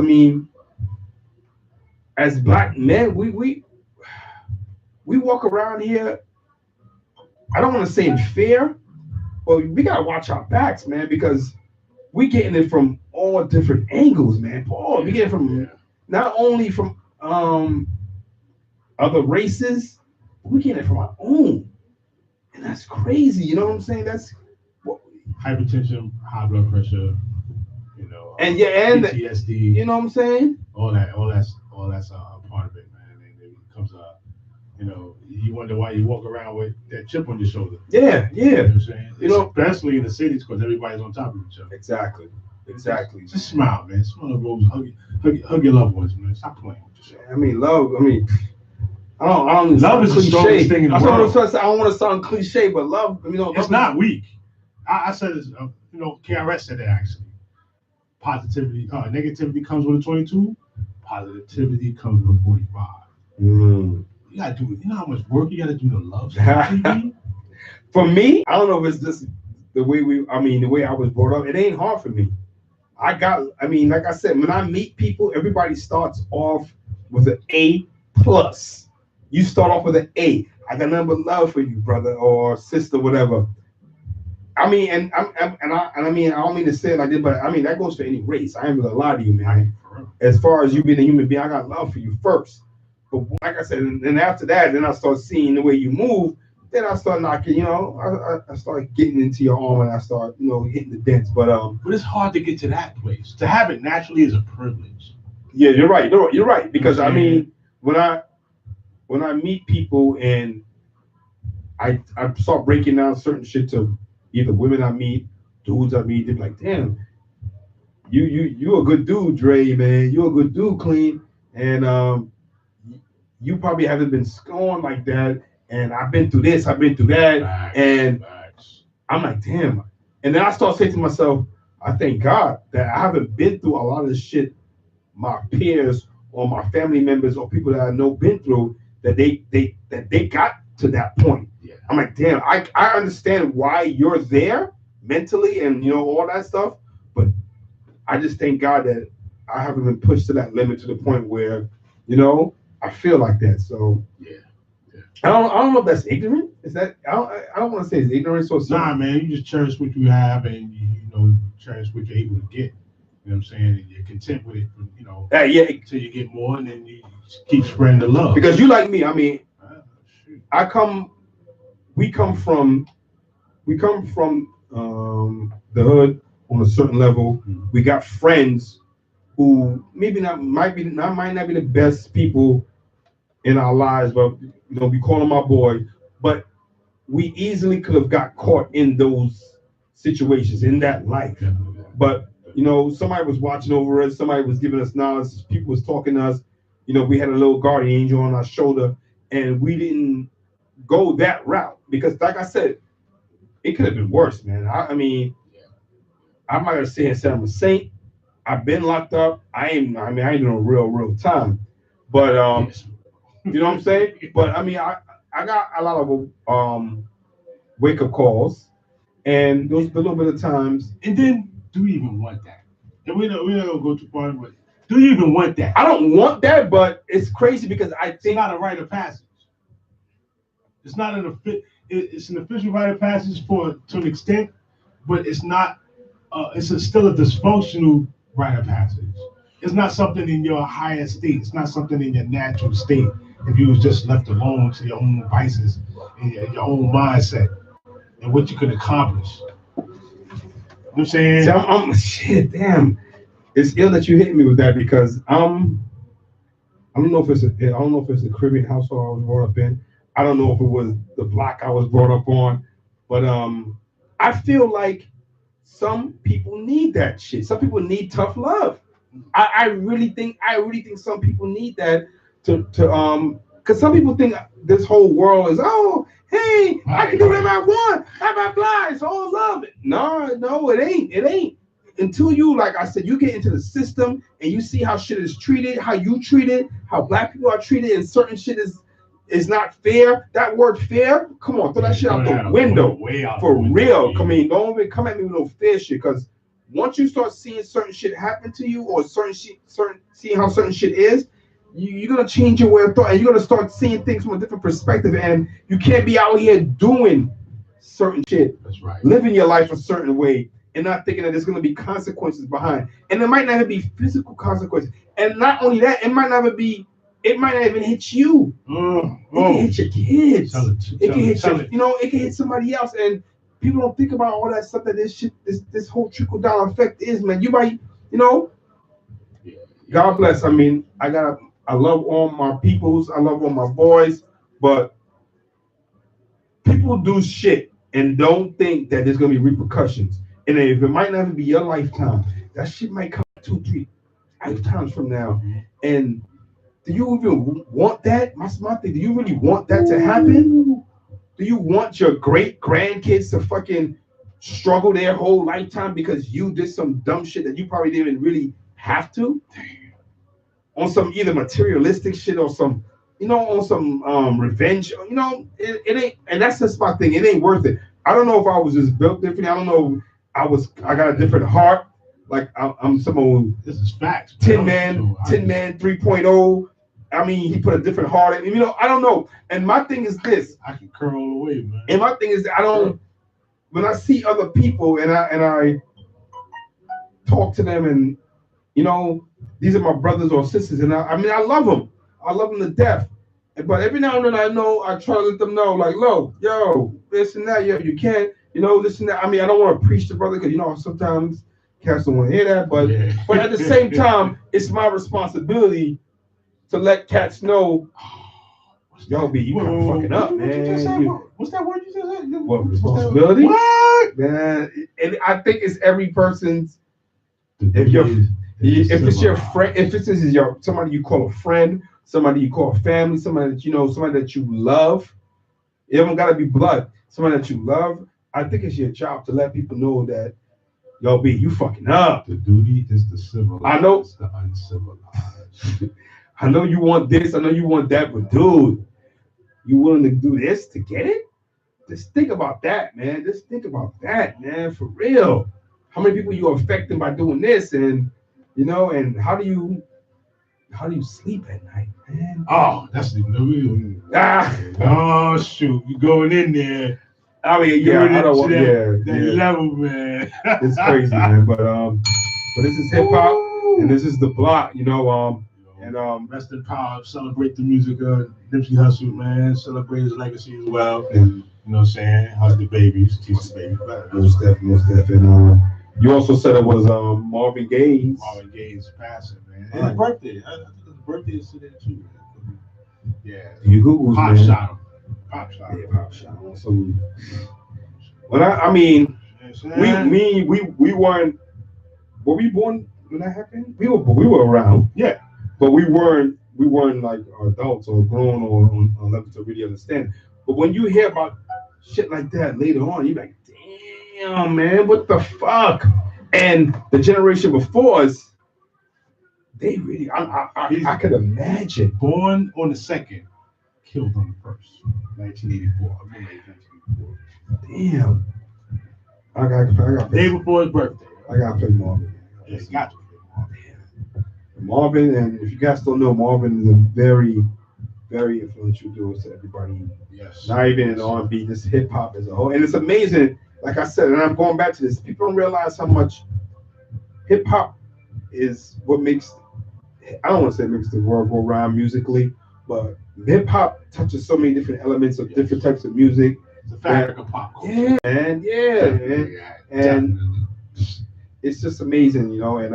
as black men, we walk around here. I don't want to say in fear, but we gotta watch our backs, man, because we getting it from all different angles, man. We get it from not only from other races, we get it from our own, and that's crazy. You know what I'm saying? That's hypertension, high blood pressure, and PTSD. You know what I'm saying? All that's a part of it, man. And it becomes you wonder why you walk around with that chip on your shoulder. Yeah. You know what I'm saying? Especially in the cities because everybody's on top of each other. Exactly. Just smile, man. Smile, rose. Hug your loved ones, man. Stop playing with yourself. Love. I don't. Love is the strongest thing in the world. I don't want to sound cliche, but love. It's not weak. I said this. KRS said it actually. Positivity, negativity comes with a 22. Positivity comes with a 45. You gotta do. You know how much work you gotta do to love somebody? For me, I don't know if it's just the way the way I was brought up. It ain't hard for me. Like I said, when I meet people, everybody starts off with an A plus. You start off with an A. I got nothing but love for you, brother or sister, whatever. I don't mean to say it like this, but that goes for any race. I ain't gonna lie to you, man. As far as you being a human being, I got love for you first. But like I said, and after that, then I start seeing the way you move. Then I start knocking, I start getting into your arm and I start, hitting the dents. But it's hard to get to that place. To have it naturally is a privilege. Yeah, you're right. You're right. Because when I meet people and I start breaking down certain shit to either women I meet, dudes I meet, they're like, damn, you a good dude, Dre, man. You a good dude, Clean. And you probably haven't been scorned like that. And I've been through this, I've been through that. Facts. I'm like, damn. And then I start saying to myself, I thank God that I haven't been through a lot of shit my peers or my family members or people that I know been through, that they got to that point. Yeah. I'm like, damn, I understand why you're there mentally and all that stuff, but I just thank God that I haven't been pushed to that limit to the point where, I feel like that. So yeah. I don't know if that's ignorant. Is that I don't want to say it's ignorance or something. Nah, man, you just cherish what you have and you cherish what you're able to get. You know what I'm saying? And you're content with it, until you get more, and then you keep spreading the love. Because you like me, we come from the hood on a certain level. Mm-hmm. We got friends who might not be the best people in our lives, but we call them our boy. But we easily could have got caught in those situations in that life. Yeah. But somebody was watching over us, somebody was giving us knowledge, people was talking to us. We had a little guardian angel on our shoulder, and we didn't go that route because, like I said, it could have been worse, man. I'm not gonna sit here and say I'm a saint. I've been locked up. I ain't doing a real time, but you know what I'm saying. But I got a lot of wake up calls, and those little bit of times, and then. Do you even want that? And we're not gonna go too far, but do you even want that? I don't want that, but it's crazy because I think it's not a rite of passage. It's not it's an official rite of passage to an extent, but it's not. Still a dysfunctional rite of passage. It's not something in your higher state. It's not something in your natural state. If you was just left alone to your own vices and your own mindset and what you could accomplish. You know what I'm saying? See, shit, damn. It's ill that you hit me with that because I don't know if it's a Caribbean household I was brought up in. I don't know if it was the block I was brought up on, but I feel like some people need that shit. Some people need tough love. I really think some people need that to because some people think this whole world is, oh, hey, I can do whatever I want, blah blah blah. It's all love. No, it ain't. Until you, like I said, you get into the system and you see how shit is treated, how you treat it, how black people are treated, and certain shit is not fair. That word fair, come on, throw that shit out the window. For real. Don't even come at me with no fair shit, because once you start seeing certain shit happen to you, or seeing how certain shit is, you're gonna change your way of thought, and you're gonna start seeing things from a different perspective, and you can't be out here doing certain shit. That's right. Living your life a certain way and not thinking that there's gonna be consequences behind. And it might not even be physical consequences. And not only that, it might not even hit you. It can hit your kids. It can hit somebody else. And people don't think about all that stuff that this whole trickle down effect is, man. You might, God bless. I mean, I love all my peoples, I love all my boys, but people do shit and don't think that there's gonna be repercussions. And if it might not even be your lifetime, that shit might come 2-3 lifetimes from now. And do you even want that? My thing, do you really want that to happen? Do you want your great grandkids to fucking struggle their whole lifetime because you did some dumb shit that you probably didn't even really have to? On some either materialistic shit or some, on some revenge. It ain't, and that's just my thing. It ain't worth it. I don't know if I was just built differently. I don't know. I got a different heart. Like I'm someone. This is facts. 10 man 3.0. I mean, he put a different heart in. I don't know. And my thing is this. I can curl all the way, man. And my thing is, when I see other people and I talk to them, and these are my brothers or sisters, and I love them. I love them to death. But every now and then I try to let them know, like, yo, this and that, you can't, this and that. I mean, I don't want to preach to brother because sometimes cats don't want to hear that, but at the same time, it's my responsibility to let cats know, yo, B, you kind of fucking up, man. What's that word you just said? What, responsibility? What? Man, and I think it's every person's. If it's your friend, if this is somebody you call a friend, somebody you call family, somebody that somebody that you love, it don't gotta be blood. Somebody that you love, I think it's your job to let people know that, yo, B, you fucking up. The duty is the civilized. I know. It's the uncivilized. I know you want this, I know you want that, but dude, you willing to do this to get it? Just think about that, man. Just think about that, man, for real. How many people you are affecting by doing this, and and how do you sleep at night, man? Oh, that's the real. Oh shoot, you going in there? I mean, yeah, I don't want that level, man. It's crazy, man. But this is hip hop, and this is the block, and rest in power. Celebrate the music of Nipsey Hussle, man. Celebrate his legacy as well. And you know what I'm saying? Hug the babies, teach the babies better. Most definitely. And you also said it was Marvin Gaye's. Marvin Gaye's passing, man. And his birthday. I think his birthday is today too. Yeah. You Google Pop shot him. Yeah, Pop shot him. So, but I mean, we weren't. Were we born when that happened? We were around. Yeah. But we weren't like adults or grown or on level to really understand. But when you hear about shit like that later on, you're like, damn, man, what the fuck? And the generation before us, they really, I could imagine. Born on the 2nd, killed on the 1st, 1984. I remember 1984. Damn. I got day before his birthday. I gotta play Marvin. Yeah, you got to play Marvin. Marvin, and if you guys don't know, Marvin is a very very influential duos to everybody. Yes. Not even in R&B, just hip hop as a whole. And it's amazing, like I said, and I'm going back to this. People don't realize how much hip hop is what makes, I don't want to say makes the world go round musically, but hip hop touches so many different elements of different types of music. It's a fabric of pop culture. Yeah, and and it's just amazing, you know. And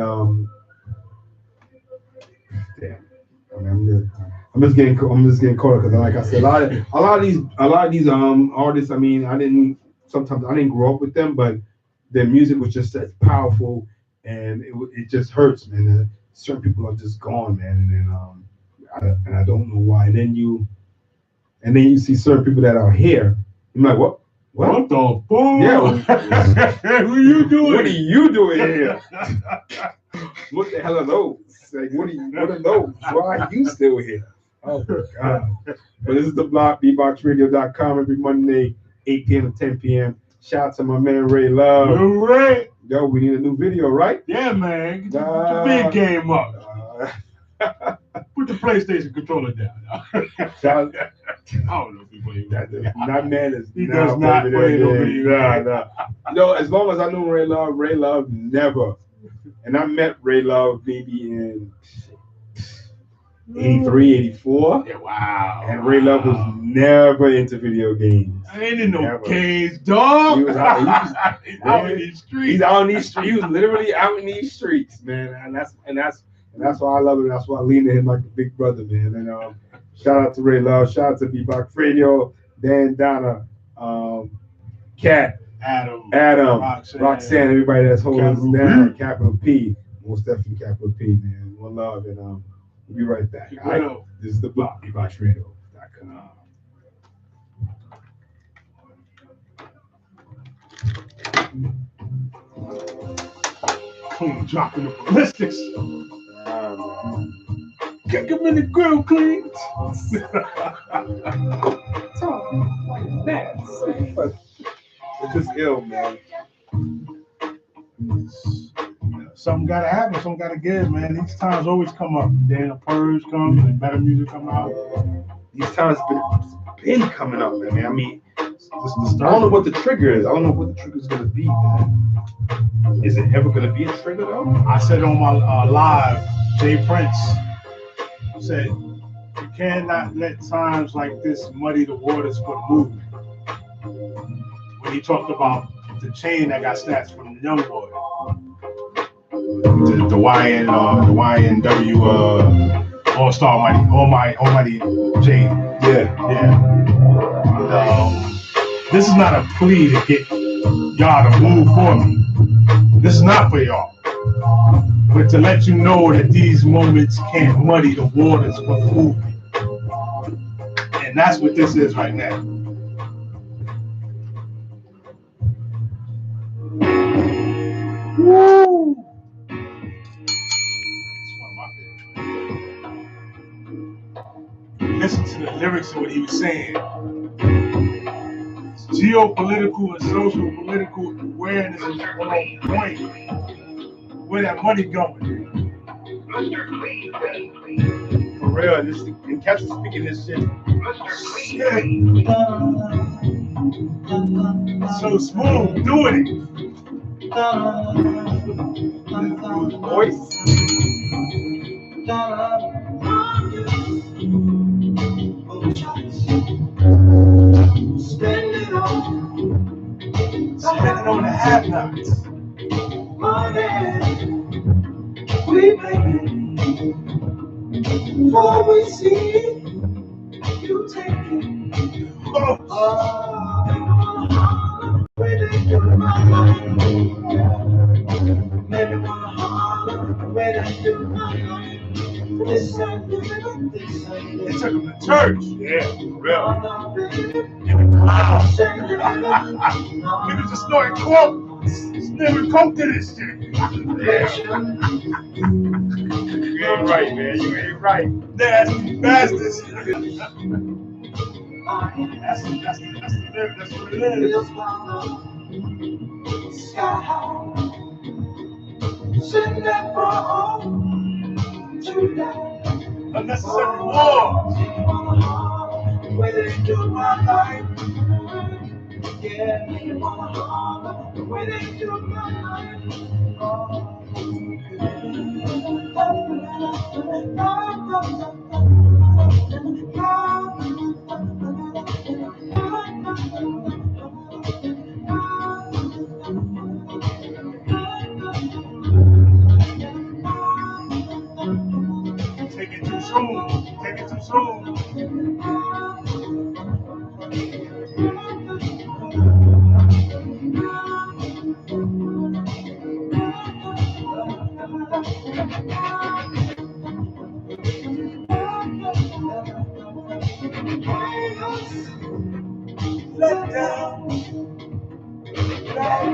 damn, I mean, I'm just getting caught because, like I said, a lot of these artists. I mean, I didn't grow up with them, but their music was just as powerful, and it just hurts, man. Certain people are just gone, man, and I don't know why. And then you see certain people that are here. I'm like, what? What the fuck? Yeah. What are you doing? What are you doing here? What the hell are those? Like, what are those? Why are you still here? Oh my God. But this is the block, bboxradio.com, every Monday, 8 p.m. to 10 p.m. Shout out to my man Ray Love. Ray. Yo, we need a new video, right? Yeah, man. Get the big game up. Put the PlayStation controller down. Shout out, I don't know if he plays that. that man is He does not play no video. Nah. You know, as long as I knew Ray Love never. And I met Ray Love maybe in 83, 84. Yeah, wow. And Ray Love was never into video games. I ain't in no games, dog. He was out in these streets. He's out in these streets. He was literally out in these streets, man. And that's why I love him. That's why I lean to him like a big brother, man. And shout out to Ray Love. Shout out to B-Box Radio, Dan, Donna, Kat, Adam, Roxanne, everybody that's holding us down. Capital P, most definitely Capital P, man. One love, and we'll be right back. All right? This is the block, bboxradio.com. Clean, dropping the ballistics. Kick him in the grill, clean. It's just ill, man. Something gotta happen, something gotta give, man. These times always come up. Then a purge comes and better music come out. These times been coming up, man. I mean, I don't know what the trigger is. I don't know what the trigger is gonna be, man. Is it ever gonna be a trigger though? I said on my live, Jay Prince said, you cannot let times like this muddy the waters for the movement. When he talked about the chain that got snatched from the young boy. The YNW All-Star Almighty J. Yeah. This is not a plea to get y'all to move for me. This is not for y'all. But to let you know that these moments can't muddy the waters for the movement. And that's what this is right now. Woo! It's one of my favorites. Listen to the lyrics of what he was saying. It's geopolitical and social political awareness is on point. Where that money going? For real, and catch us speaking this shit. So smooth, doing it. Voice. Spending on the have-nots. We make before we see it, you take it. When I do my life, maybe wanna holler when I do my life. This ain't living, this ain't living. They took him to church. Yeah, for real. In the cloud. He was just snorting coke. Never come to this shit. You ain't right, man. You ain't right. Nasty bastards. That's what it is. Send that ball to die. Unnecessary war. The way they do my life. Yeah, they wanna harm the way they do my life. Take it too soon. Take it too soon. Let down,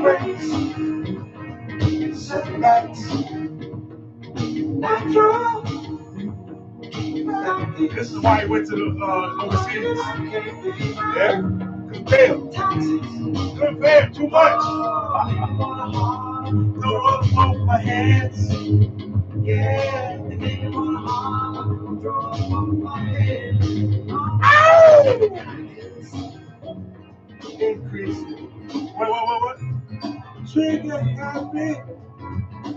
race, setbacks, natural. This is why he went to the overseas. Yeah? Couldn't fail. Couldn't fail. Too much. Throw up both my hands. Yeah, they make me wanna harm, throw up my hands. Increase. What? Trigger happy.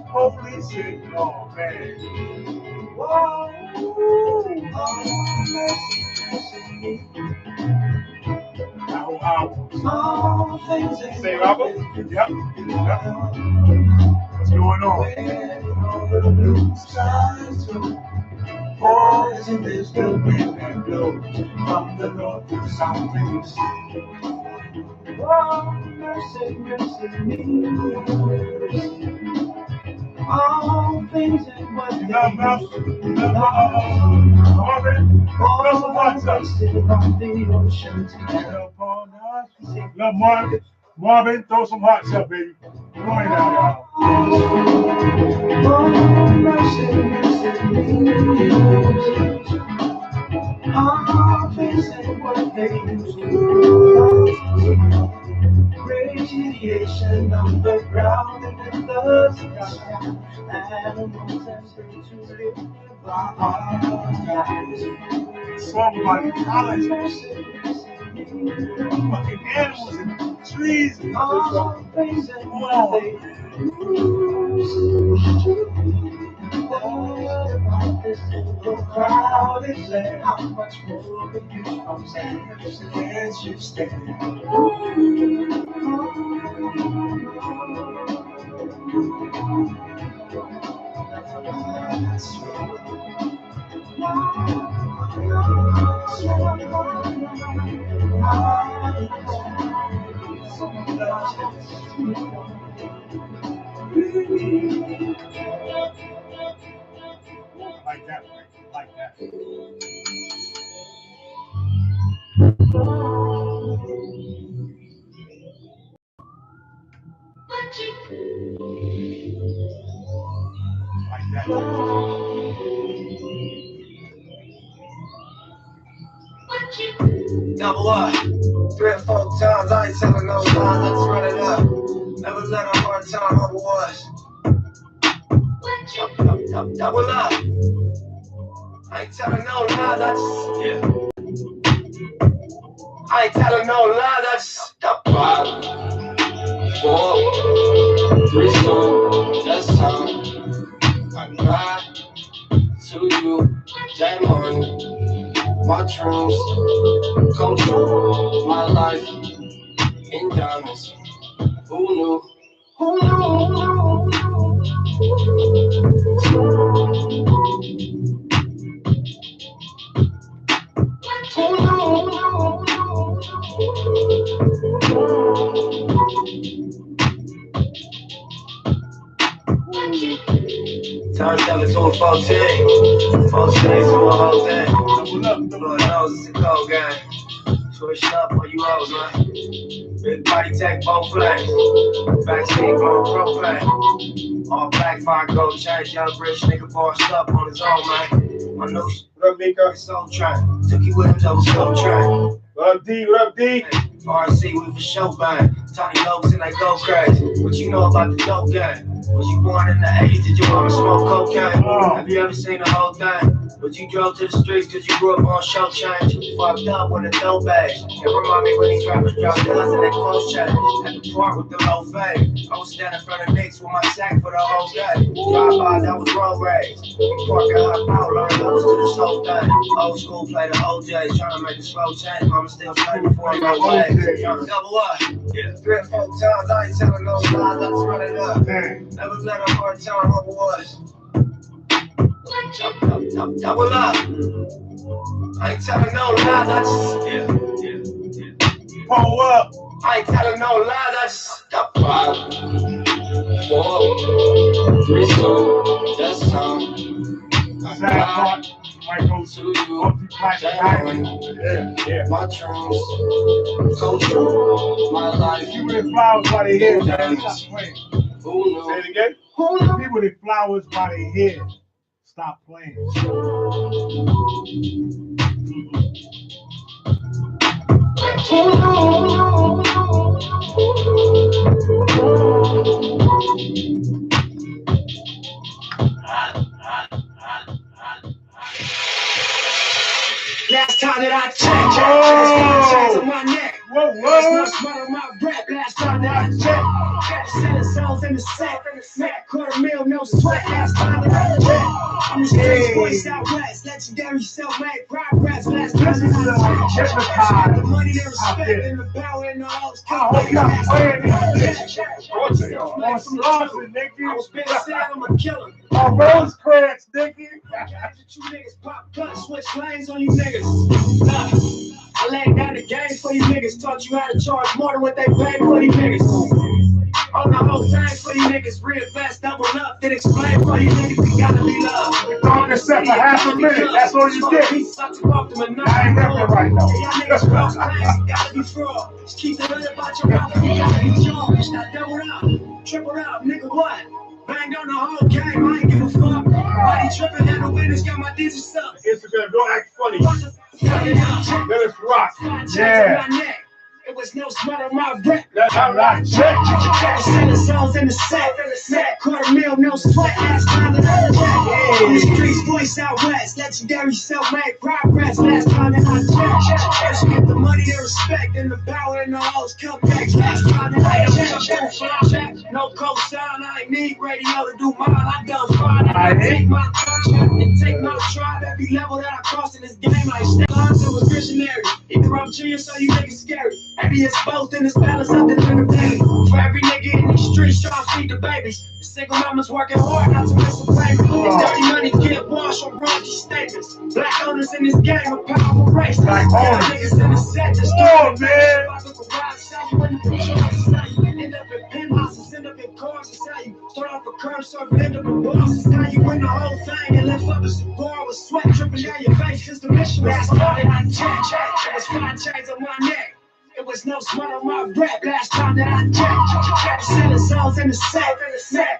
Hopefully shit. Oh, man. Whoa, That whole album. small things that Same album? Yep. What's going on? where the blue skies go. Boys and there's the wind that blows from the north to the south to the sea. Oh, mercy, mercy me. All things and what they Marvin, throw some hearts up. on the ocean together. Marvin, throw some hearts up, baby. Come on now. Oh, mercy, mercy me. All things and what they used to do. Radiation on the ground and in the sky. Animals and birds who live nearby. Song about ecology. Fucking animals and trees and all things and what they this little crowded land. How much more can you from San Francisco? Can't you stand? like that, like that. Like that. Double up, 3 or 4 times, I ain't telling no lies, let's run it up. Never let a hard time over us. Double up, I ain't telling no lie, that's, yeah. I ain't telling no lie, that's the 5, 4, 3, 2, that's time. I cry to you that morning. My dreams come true, my life in diamonds. Who knew? Who knew? Who Turn 7 to a 14, 14 to a whole thing. Lord knows it's a cold game. Switch up on you hoes, man. Big body tech, both flags. Backseat, blow propane. All black, fire, gold chains. Young rich nigga bossed up on his own, man. My news, what up, Mika? Soul track. Took you with him, double soul track. What up, D? What up, D? RC, we for show bang. Tiny Lokes and they go crazy. What you know about the dope game? Was you born in the 80s? Did your mama smoke cocaine? Have you ever seen the whole thing? But you drove to the streets cause you grew up on show change. Fucked up with a dope bag. It remind me when these rappers dropped guns and they clothes change. At the park with the low fade. I was standing in front of Knicks with my sack for the whole day. Drive-bys, I was road rage. Park and hop out, learn levels to this whole thing. Old school play the OJs, trying to make a slow change. Mama still studying before I go away. Double up. Yeah. 3 or 4 times, I ain't telling no lies, I just run it up. Never let a hard time over was. Double up. I ain't telling no lies, I just Pull up. I ain't telling no lies, I just 5, 4, 3, 2, just some. Sad part. Might go To you, my dreams, go through my life. People with flowers by their head, man. Stop playing. Who knew? Say it again. People with flowers by their head. Stop playing. Last time that I checked, chains on my neck. Whoa, There's no smell on my breath. Last time that I checked, selling songs in the sack. $250,000, no sweat. Last time that I checked, I'm the streets voice out west. Legendary self-made progress. Last time that I checked, the money they respect and the power and the hoes. I hope y'all playing this shit. On some Lawson, nigga. I was been saying I'm a killer. Oh, Rose cracks, nigga. After you niggas pop cuts, switch lanes on you niggas. Nah, I laid down the game for you niggas. Taught you how to charge more than what they pay for you niggas. On the whole thing for you niggas. Reinvest, double up. Then explain for you niggas. You gotta be loved. You're throwing this set for half a minute. That's all you get. I ain't rapping right now. Y'all niggas cross lanes. You gotta be fraud. Just keep the hood about your mouth. You gotta be charged. Now double up. Triple up. Nigga what? Banged on the whole game, I ain't give a fuck. Body tripping and the winners got my digits up. Instagram, don't act funny. Let us rock. Yeah. It was no smell on my breath. That's how I check. Selling songs in the sack. $250,000, no sweat. Last time that I checked. On the streets, voice out west. Legendary self-made progress. Last time that I checked. First get the money they respect and the power and the hoes come back. Last time that I checked. No cosign, I ain't need radio to do mine. I done fine. I take my time and take no try. Every level that I cross in this game, I step on to a visionary. Either I'm genius or you niggas scary. Maybe it's both in this balance of the entertainment. For every nigga in these streets trying to feed the babies. The single mama's working hard not to miss a payment. It's dirty money, get washed on raunchy statements. Black owners in this game are powerful race. Black niggas in the set just man. End up in penthouses, end up in cars, it's how you start off a curb, start end up in bosses. Now you win the whole thing and lift up a cigar with sweat dripping down your face. Cause the mission was started on check. It was 5 chains on my neck. It was no sweat on my breath. Last time that I checked. Selling songs in the sack.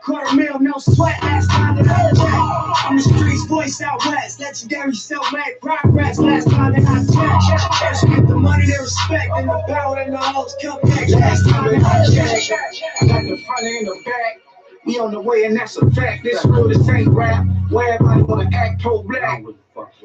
$250,000, no sweat. Last time that I checked. On the streets, voice out west. Legendary self-made progress. Last time that I checked. First get the money they respect and the power and the hoes come back. Last time that I checked. I got the front and the back. We on the way and that's a fact. This real, this ain't rap. Where everybody wanna act pro-black.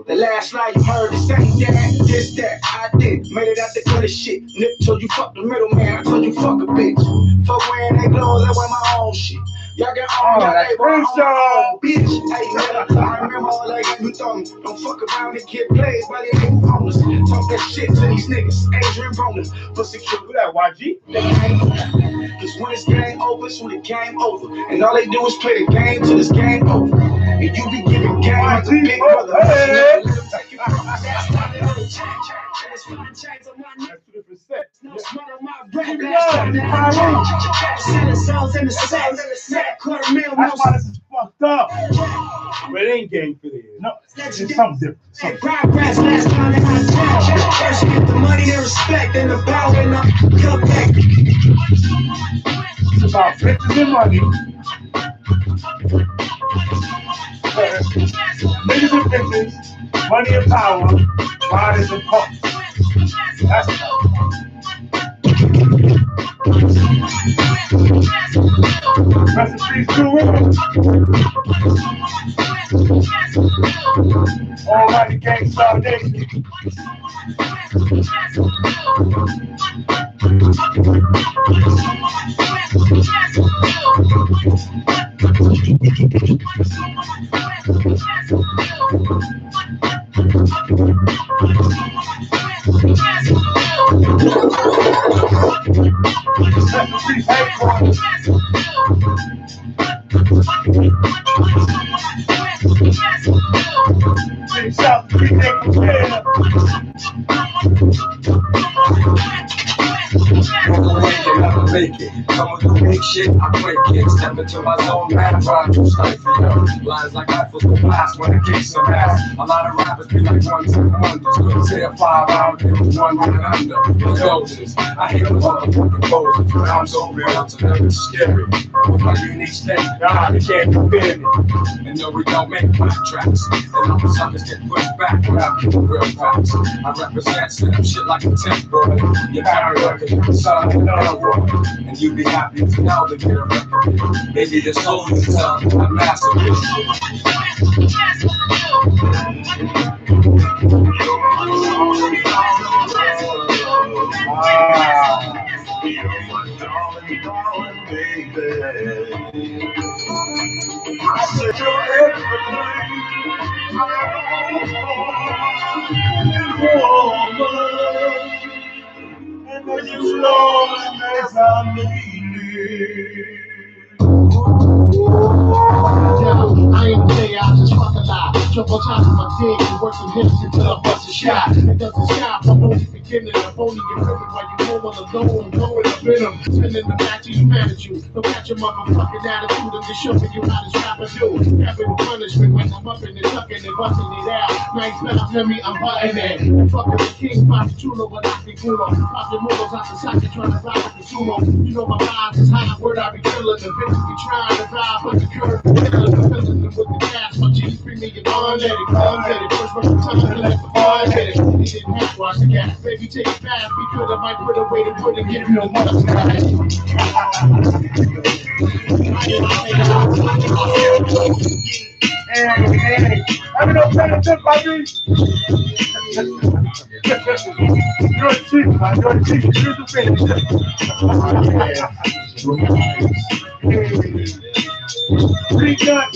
The last line you heard is saying that, this, that, I did. Made it out the gutter shit. Nip told you fuck the middleman. I told you fuck a bitch. Fuck wearing they clothes, I wear my own shit. Y'all got all that own bitch. Hey, nigga, I remember all that you told me. Don't fuck around and get played by the nigga homeless. Talk that shit to these niggas. Adrian Rollins. For secure that YG. They ain't. Cause when it's game over, it's when the game over. And all they do is play the game till it's game over. And you be giving game like a big brother. No smell on my breath. Selling songs in the sack. $250,000, That's why this is fucked up. But it ain't game for the no, it's something different. Progress. Last time that I checked. First get the money they respect and the power and the come back. It's about bitches and money. Niggas and bitches, money and power, riders and punks. That's Rest in peace, Guru. Almighty Gang Foundation. Make it. Come with the big shit, I break it. Step into my zone, man, try to stifle you. Lines like rifles will blast when it kicks some ass. A lot of rappers be like ones and wonders. Couldn't say a 5 hour, it was 1 minute under. Indulgence, I hate a motherfucking pose. But I'm so real, to them it's scary. With my unique state, nah, they can't compare me. And no, we don't make black tracks. And all the suckers get pushed back without giving real facts. I represent some shit like a tent, bro. You're paranoid because you're son of another one. And you'd be happy to know that you're a record. Maybe the soul is a massive and when you loneliness, I need it. I ain't play, I just fuck a lot. Jump on top of my dick and work some hips until I bust a shot. It doesn't stop, I'm only beginning. I'm only your feeling while you go on alone. I'm going up in them, spinning the match you mad at you. Don't catch your motherfucking attitude. I'm just showing you how this rapper do. Having punishment when I'm up in it, tucking and busting it out. Nice mouth, let me, I'm butting it. I'm fucking the king, Bobby Chulo, but I think Kulo. Pop your moves out the socket, trying to ride with the sumo. You know my vibes is high, word I be killing. The bitches be trying to ride, but the curve is killing. I'm filling them with the gas, my G's bring me your bond, let it, first run the time and let the bond hit it. He didn't have to watch the gas, baby take it fast, because I might put a way to put it, give you no much cash. Hey, let me know if that's it, baby. You're a chief, man. You're a chief. You're the thing. Three guns.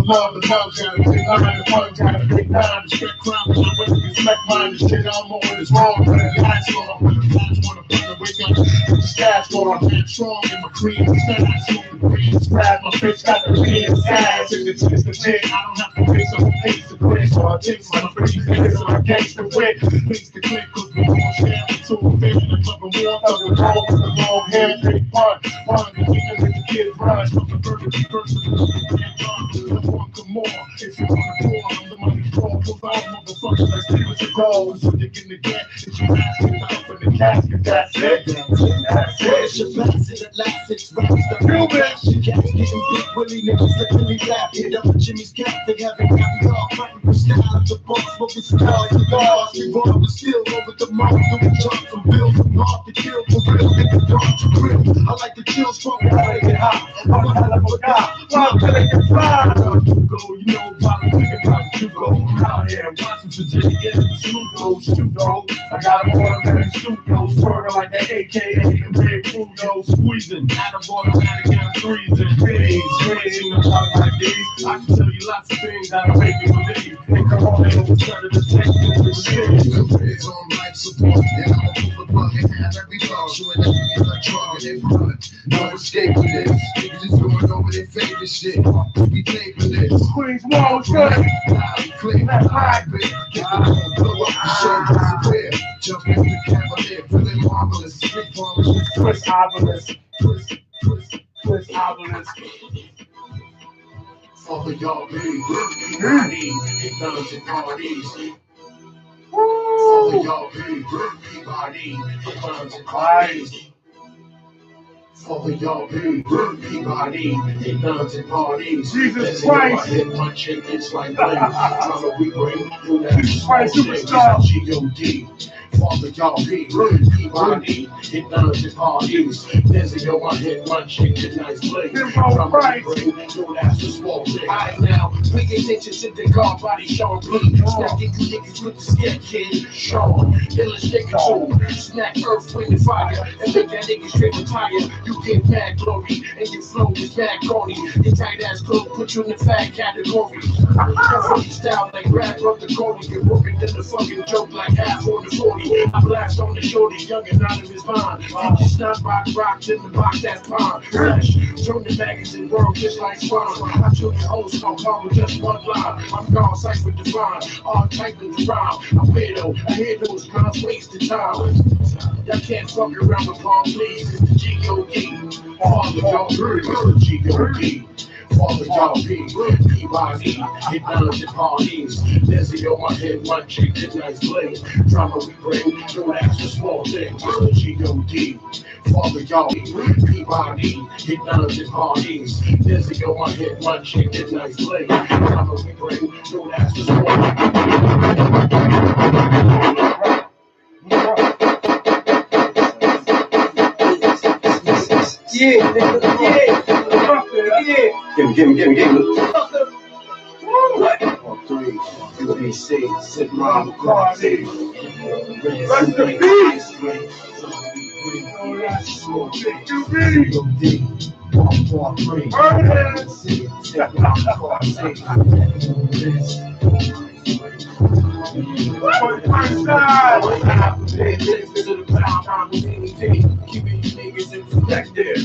Love and love, got a big line, the fun, got a big time, the shit crime, and I went to respect mine, the shit I'm on is wrong, but the lights on, when the lights wanna put the wake up, the sky's going, I'm that strong in my cream, the sun, I smoke the green, grab my bitch, got the green size, and it's the thing, I don't have to pay some face to quit, so I take my free fingers on my gangster wit, makes the click, cause we all share it, so I'm feeling the club, and we're all fucking wrong with the long hair, big fun, and even with the kid rush, from the burger to person, more. If you wanna pour, I'm the money draw. Pull out, motherfuckers, let's see what you go. So you can get if you ask me up in the casket, that's it. That's it. Your blasted at last, it's raps the real best. You can't get big willy niggas that really rap. Hit up with Jimmy's cat, they having happy dog fighting for style at the bar, smoking cigars and bars. We roll the steel over the mark, doing jump from Bill from Mark to kill for real. Niggas dark to grill. I like the chills from when I get hot. I'm a hell of a guy. I'm gonna get fly. You know about it, think about it, you go out here and watch some Virginia get in the studio. I got a automatic studio, swerving like that AKA and Red Crudo, squeezing out of automatic and threes and things. You know about like these, I can tell you lots of things that'll make you believe. And come on, they don't try to detect this with shit. It's on life support, and I'ma pull the plug and have every dog showing that we get like drug and they run. No escape with this. Niggas just going over their favorite shit. We pay for this. Queens Wall, good. Click that high, bitch. Get the phone, blow up the show, disappear. Jump in the cavalier, feeling marvelous. Street marvelous. Twist obelisk. Twist obelisk. All of y'all big bodies, guns and parties. All of y'all big bodies, guns and parties. Father, y'all be Peabody, hit nuns and parties. Jesus Christ. Hit my chick, it's like bling. Drama we bring, do that. Jesus Christ superstar. G.O.D. Father, y'all be Peabody, hit nuns and parties. There's a I hit my chick, a nice bling. Drama we bring, do that's a small thing. Alright now, pay attention to the guard body, Sean B. Snacking you niggas with the skin, kid. Sean, illustrate control. Snack earth, wind, and fire. And make that nigga straight retire. You get mad glory, and your flow is mad corny. Your tight ass clothes put you in the fat category. Style like rap up the Cody. Get broken than the fucking joke like half on the 40. I blast on the shorty, young and out of his mind. Get your snot box rocked in the box that's pond. Fresh, turn the magazine world just like spawn. I took your whole skull car with just one line. I'm gone, cipher divine, all type of the rhyme. I'm weirdo, I hear those guns wasting time. Y'all can't fuck around with palm, please. It's the G.O.D. Father, y'all heard G.O.D. Father, y'all be Peabody, hit nuns and parties. There's a on my head, one chick, hit nice blade. Drama we bring, don't ask for small things. G.O.D. Father, y'all be Peabody, hit nuns and parties. There's a on my head, one chick, hit nice blade. Drama we bring, don't ask for small things. Yeah, yeah. Give me. On three, UBC, sit around the car, keeping you niggas in perspective.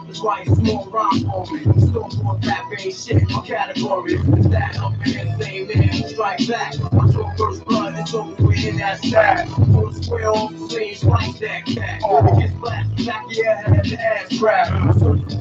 That's why it's more rhyme for me. Still for rap ain't shit. My category is that up in the same man. Strike back. I took first blood. It's over with in that sack. Full square off the same slice that cat. It gets blasted back your head the ass crack.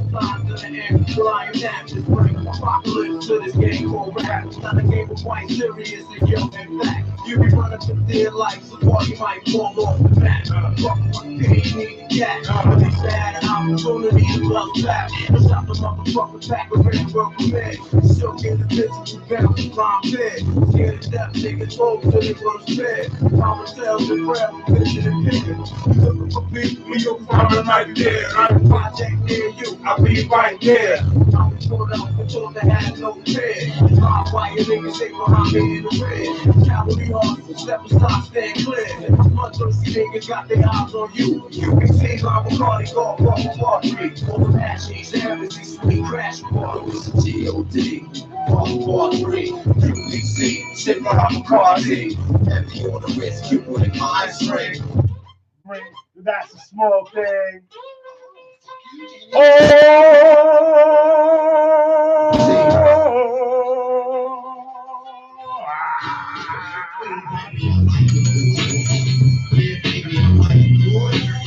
Flying to the air, flying that. Just bring apocalypse to this game called rap. Not a game of quite serious and yo, in fact. You be running for dear life, so far you might fall off the back. Fuck one day, you need to get. But they had an opportunity to bounce back. I shot the motherfucker back with red work for me. Still get the bitches who bounce the bomb bed. Scared to death, niggas roll till they go to bed. Mama tells the prayer for bitches and pickers. You looking for people, you'll find them right there. I'm a project near you, I'll be right there. I'm pulled up for told to have no fear. My white niggas say behind me in the red. Cavalry horses, step aside, stand clear. My thirsty niggas got their eyes on you. You can see my Bacardi go off Wall Street. All the machines, everything sweet crash report. It's a G.O.D. Wall Street, UBC, sit my Bacardi. Heavy on the wrist, you with my ice ring. That's a small thing.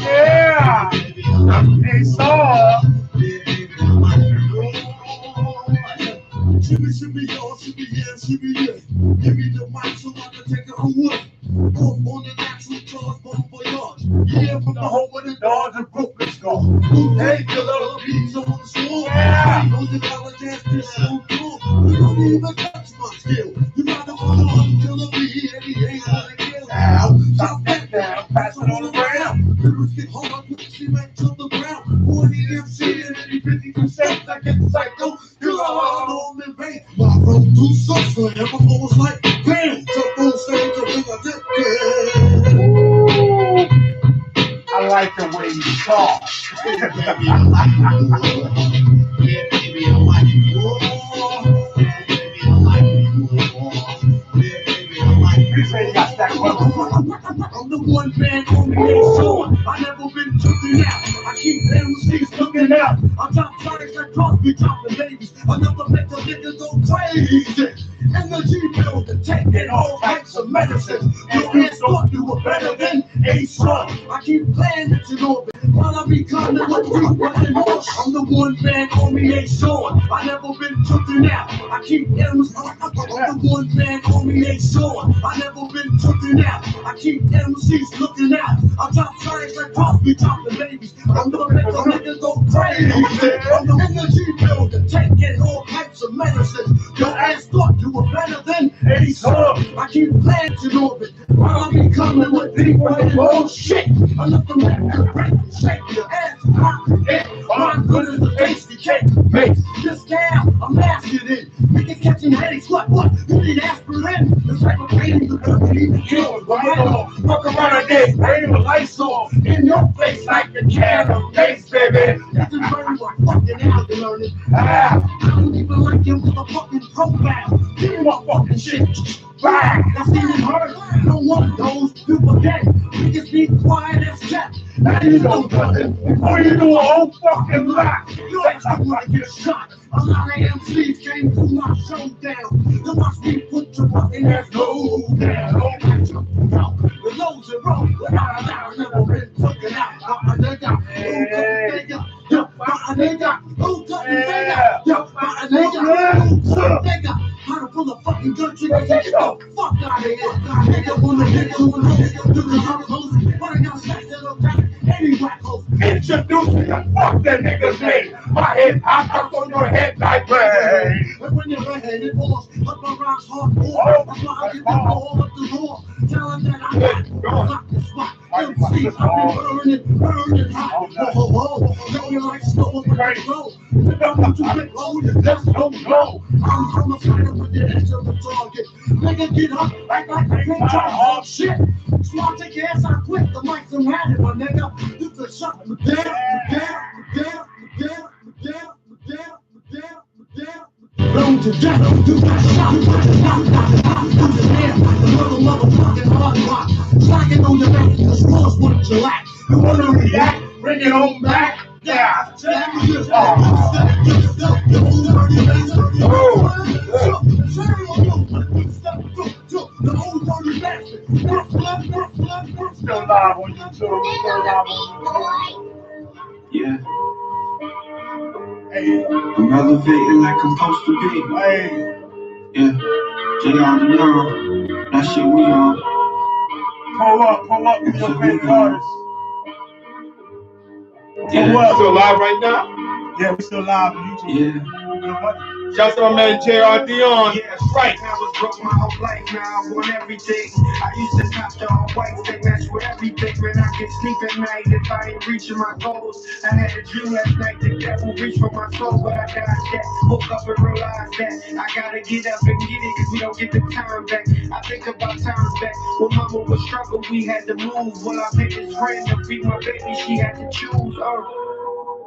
Yeah! Hey, saw. Shimmy, y'all, shimmy, yeah, shimmy, yeah. Give me the mic so I can take it away. Off on the natural cars, bon voyage. Yeah, from the home of the dogs and broken skull. Hey, killer, beats on the floor. Yeah. Know the dollar dance this so cool. You don't even touch my skill. You got to hold on, killer me, and he ain't gonna kill. Now, stop that down, pass it on around. Lyrics get hard, put the cement to the ground. 40 MC and any 50% I get psycho. Killer hard on the vein. My road too soft for him. I'm almost like, bam, jump on stage and bring a dip. I like the way you talk. Yeah, baby, I like it. Yeah, baby, I like it. Yeah, baby, I like it. Yeah, baby, I like it. You say you got that one. I'm the one man on the game show. I never been looking out. I keep MCs looking out. I top flyers that cross me, top the babies. I never let the niggas go crazy. energy building, taking all types of medicine. Your hands thought you were better than a son. I keep playing it in orbit while I be coming with deeper and more. I'm the one man army ain't showing. I never been taken out. I keep M's. I'm the one man army ain't showing. I never been taken out. I keep MCs looking out. I drop signs like Puff, be dropping babies. I'm the niggas go crazy. I'm the energy builder, taking all types of medicine. Your ass thought you were better than a son. I keep playing in orbit while I be coming with deeper and more shit. Another man can shake your ass. I'm good as the tasty cake. Mate, this down, I'm asking it. We can catch in headaches. What? You need aspirin? It's like a pain you don't even kill. Right on. Fuck around a day, rain the lights off. In your face like a can of paste, baby. That's a very what fucking out to learn it. I don't even like your motherfucking profile. Give me my fucking shit. Right. That's even hurt. No one knows you forget. We just be quiet as kept. Now you know nothing. Before you do a whole fucking lot. You ain't gonna get shot. A lot of MCs came through my showdown. You watch me put your fucking ass low down. The lows and roll. I've never been taken out. Nigga. How to pull a fucking gun trigger? Get the fuck out of here. Nigga wanna do the hard clothes. But I got stacks that look back. Any black holes. Introduce me to fuck that nigga's name. My head hot up on your head like rain. But when you're redheaded, boss, up my rocks hardcore. That's why I get the ball up the door. Tell him that I'm not the spot. MCs, I've been burning hot. Whoa. Know you like snow on the road. You don't want to get low, you just don't know. I'm from the side with the edge of the target. Nigga, get up, act like I ain't trying hard shit. Smart take your ass out quick, the mic's I'm at it, my nigga. You can shut me down. Blown to death, do my shot. The motherfucking hard rock. Slacking on your back, the scores what you lack. You wanna react, bring it on back. Yeah, the old dirty bastard. Still live on YouTube. Yeah. Hey, I'm elevating like I'm supposed to be. hey, Yeah. J.R. the Young. That shit we on. pull up with your favorite artists. Yeah. Still live right now? Yeah, we still live on YouTube. Yeah. Shout out to my man J.R. Dion. Yeah, that's right. I was broke my whole life, now I want everything. I used to cop the all white thing, that's with everything. Man, I can sleep at night if I ain't reaching my goals. I had a dream last night, the devil reached for my soul, but I dodged that. Woke up and realized that I gotta get up and get it, cause we don't get the time back. I think about times back when mama was struggling, we had to move. Well, I picked this friend to feed my baby, she had to choose.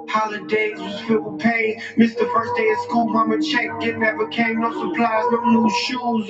Holidays was filled with pain. Missed the first day of school, mama checked, it never came. No supplies, no new shoes.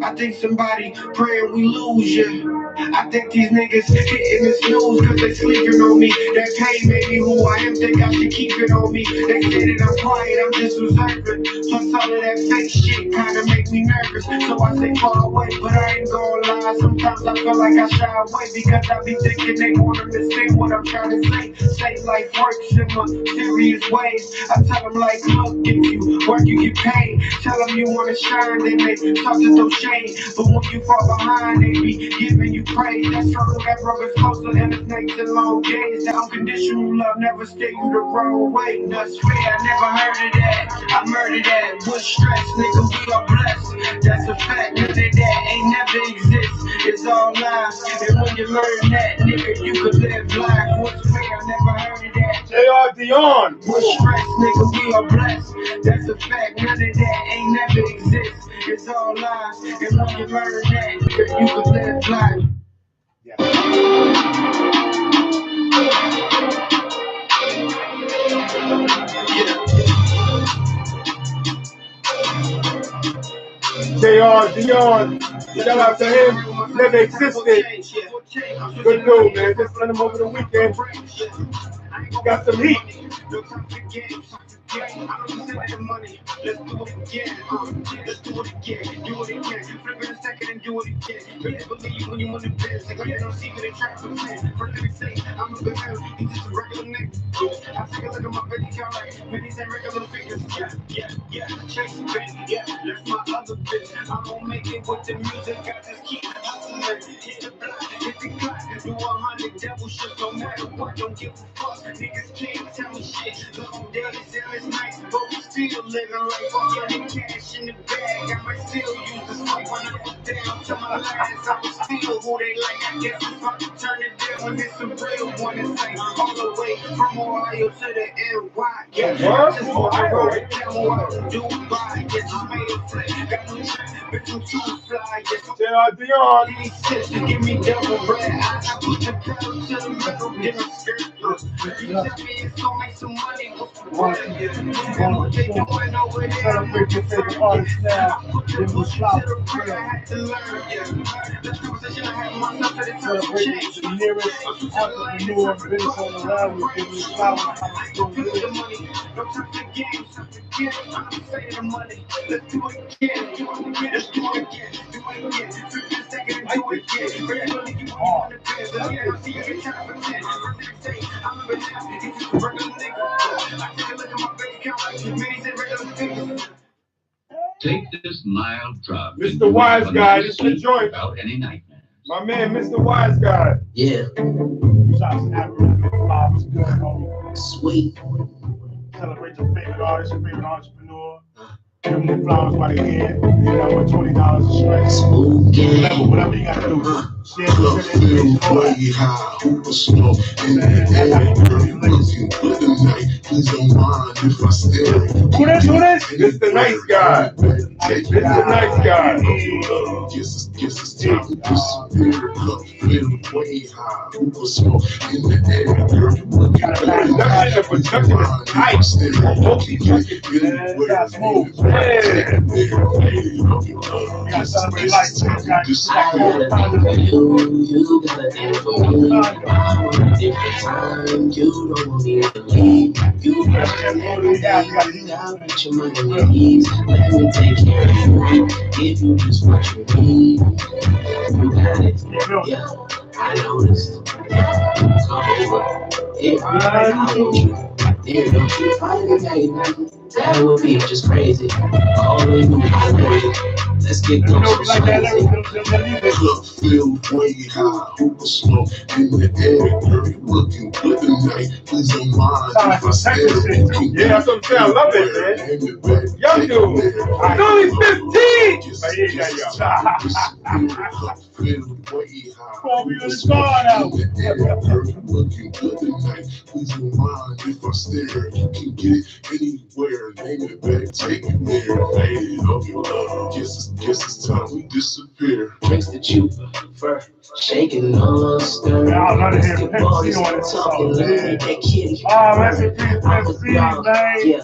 I think somebody praying we lose you. I think these niggas hitting the snooze cause they sleeping on me. That pain made me who I am, think I should keep it on me. They say that I'm quiet, I'm just observant. Plus all of that fake shit kinda make me nervous. So I stay far away, but I ain't gonna lie. Sometimes I feel like I shy away because I be thinking they want to understand what I'm trying to say. Say life works in my serious ways. I tell them like, look, if you work you get paid. Tell them you wanna shine, then they talk to no shade. But when you fall behind, they be giving you praise. That struggle that broke us closer and it's nights and long days. That unconditional love never steer you the wrong way. That's fair, I never heard of that. I murdered that. With stress, nigga, we are blessed. That's a fact, nigga, that ain't never exist. It's all lies. And when you learn that, nigga, you could live life. What's fair, I never heard of that. J.R. Dion. With stress, nigga, we are blessed. That's a fact, none of that ain't never exist. It's all lies. And when you learn that, nigga, you could live life. J.R. Dion. Shout out to him. Never existed. Good dude, man. Just sent him over the weekend. Got some heat. again. I don't send the money. Let's do it again. Let's do it again. Do it again. Flip it a second and do it again. Really believe when you want to biz. Like you don't see me the trap with man. First let me say, I'm a good man. He's just a regular nigga. I take a look at my bank account like pennies and regular figures. Yeah. Chase the bank. Yeah, that's my other bitch. I'm gonna make it with the music. I just keep hustling. Hit the block, hit the clock. Do 100 devil shit no matter what. Don't give a fuck. Niggas can't tell me shit. Long days and it's nice, but we still living life. Getting cash in the bag. I might still use the swipe when I was down to my last. I was still who they like. I guess it's hard to turn it down when it's a real one. It's like all the way from Ohio to the NY. Yeah, I just want to ride down while I'm doing by. Yes, I made it flip. Got no trip, bitch, I'm too fly. Yes, Dion. any sense to give me double bread. I put the pedal to the metal, then I'm scared. You tell me it's gonna make some money. What's the word? And what they doing over there? Celebrate your favorite artist now. I put the Give them bullshit flowers. to the prayer I had to learn. The conversation I had myself at the time to Celebrate change. the nearest entrepreneur Venezuela around. We give you flowers. How Don't you feel the doing? money, don't touch the game, touch the game. I'm saying the money. Let's do it again, let's do it again, do it again. 50 seconds and do it again. Really, you want to biz. Yeah, I see you get time for 10. First thing I remember now, it's just a regular nigga. I take a look at my bank account, like millions and regular figures. Take this mild drug. Mr. Wise Guy, this is the joint. Without any nightmares. My man, Mr. Wise Guy. Yeah, Shots in Africa. Flowers, good, homie. sweet. Celebrate your favorite artist, your favorite entrepreneur. Give them the flowers while they're here. You know, with $20 a stretch. Spooky. Whatever you gotta do. Share Club the feel information. All way that. high, Hooper smoke in the air. Girl, you looking good tonight. Please don't mind if I stare. Who this? This the nice guy. This the nice guy. Guess it's time to disappear. Club feel way high, Hooper smoke in the air. Girl, you looking good tonight. The Please production don't is mind if I tight. stare. You gotta celebrate life. You gotta You gotta think for me. Different time, you don't want me to leave. You got your money needs. Let me take care of you. Give you just what you need. You got it. Yeah, I noticed. Come over. If I want you, then don't you find it, baby. That would be just crazy. Calling you crazy. Let's get close to crazy. Club feel way high, Hooper smoke in the air. Girl, you looking good tonight. Please don't mind if I stare. Yeah, that's what I'm saying. I love it, man. Young dude. I'm only 15. Call me on the guard out. Girl, you looking good tonight. Please don't mind if I stare. You can get it anywhere. Name it back, take it there. Hey, love your love. Guess it's time we disappear. Drinks that you prefer, shaking all stir. Yeah, I'm not here. Basketball is MC on it. talking, let me that kitty. Oh, rest in peace, I'm a MC, dog, man. yeah.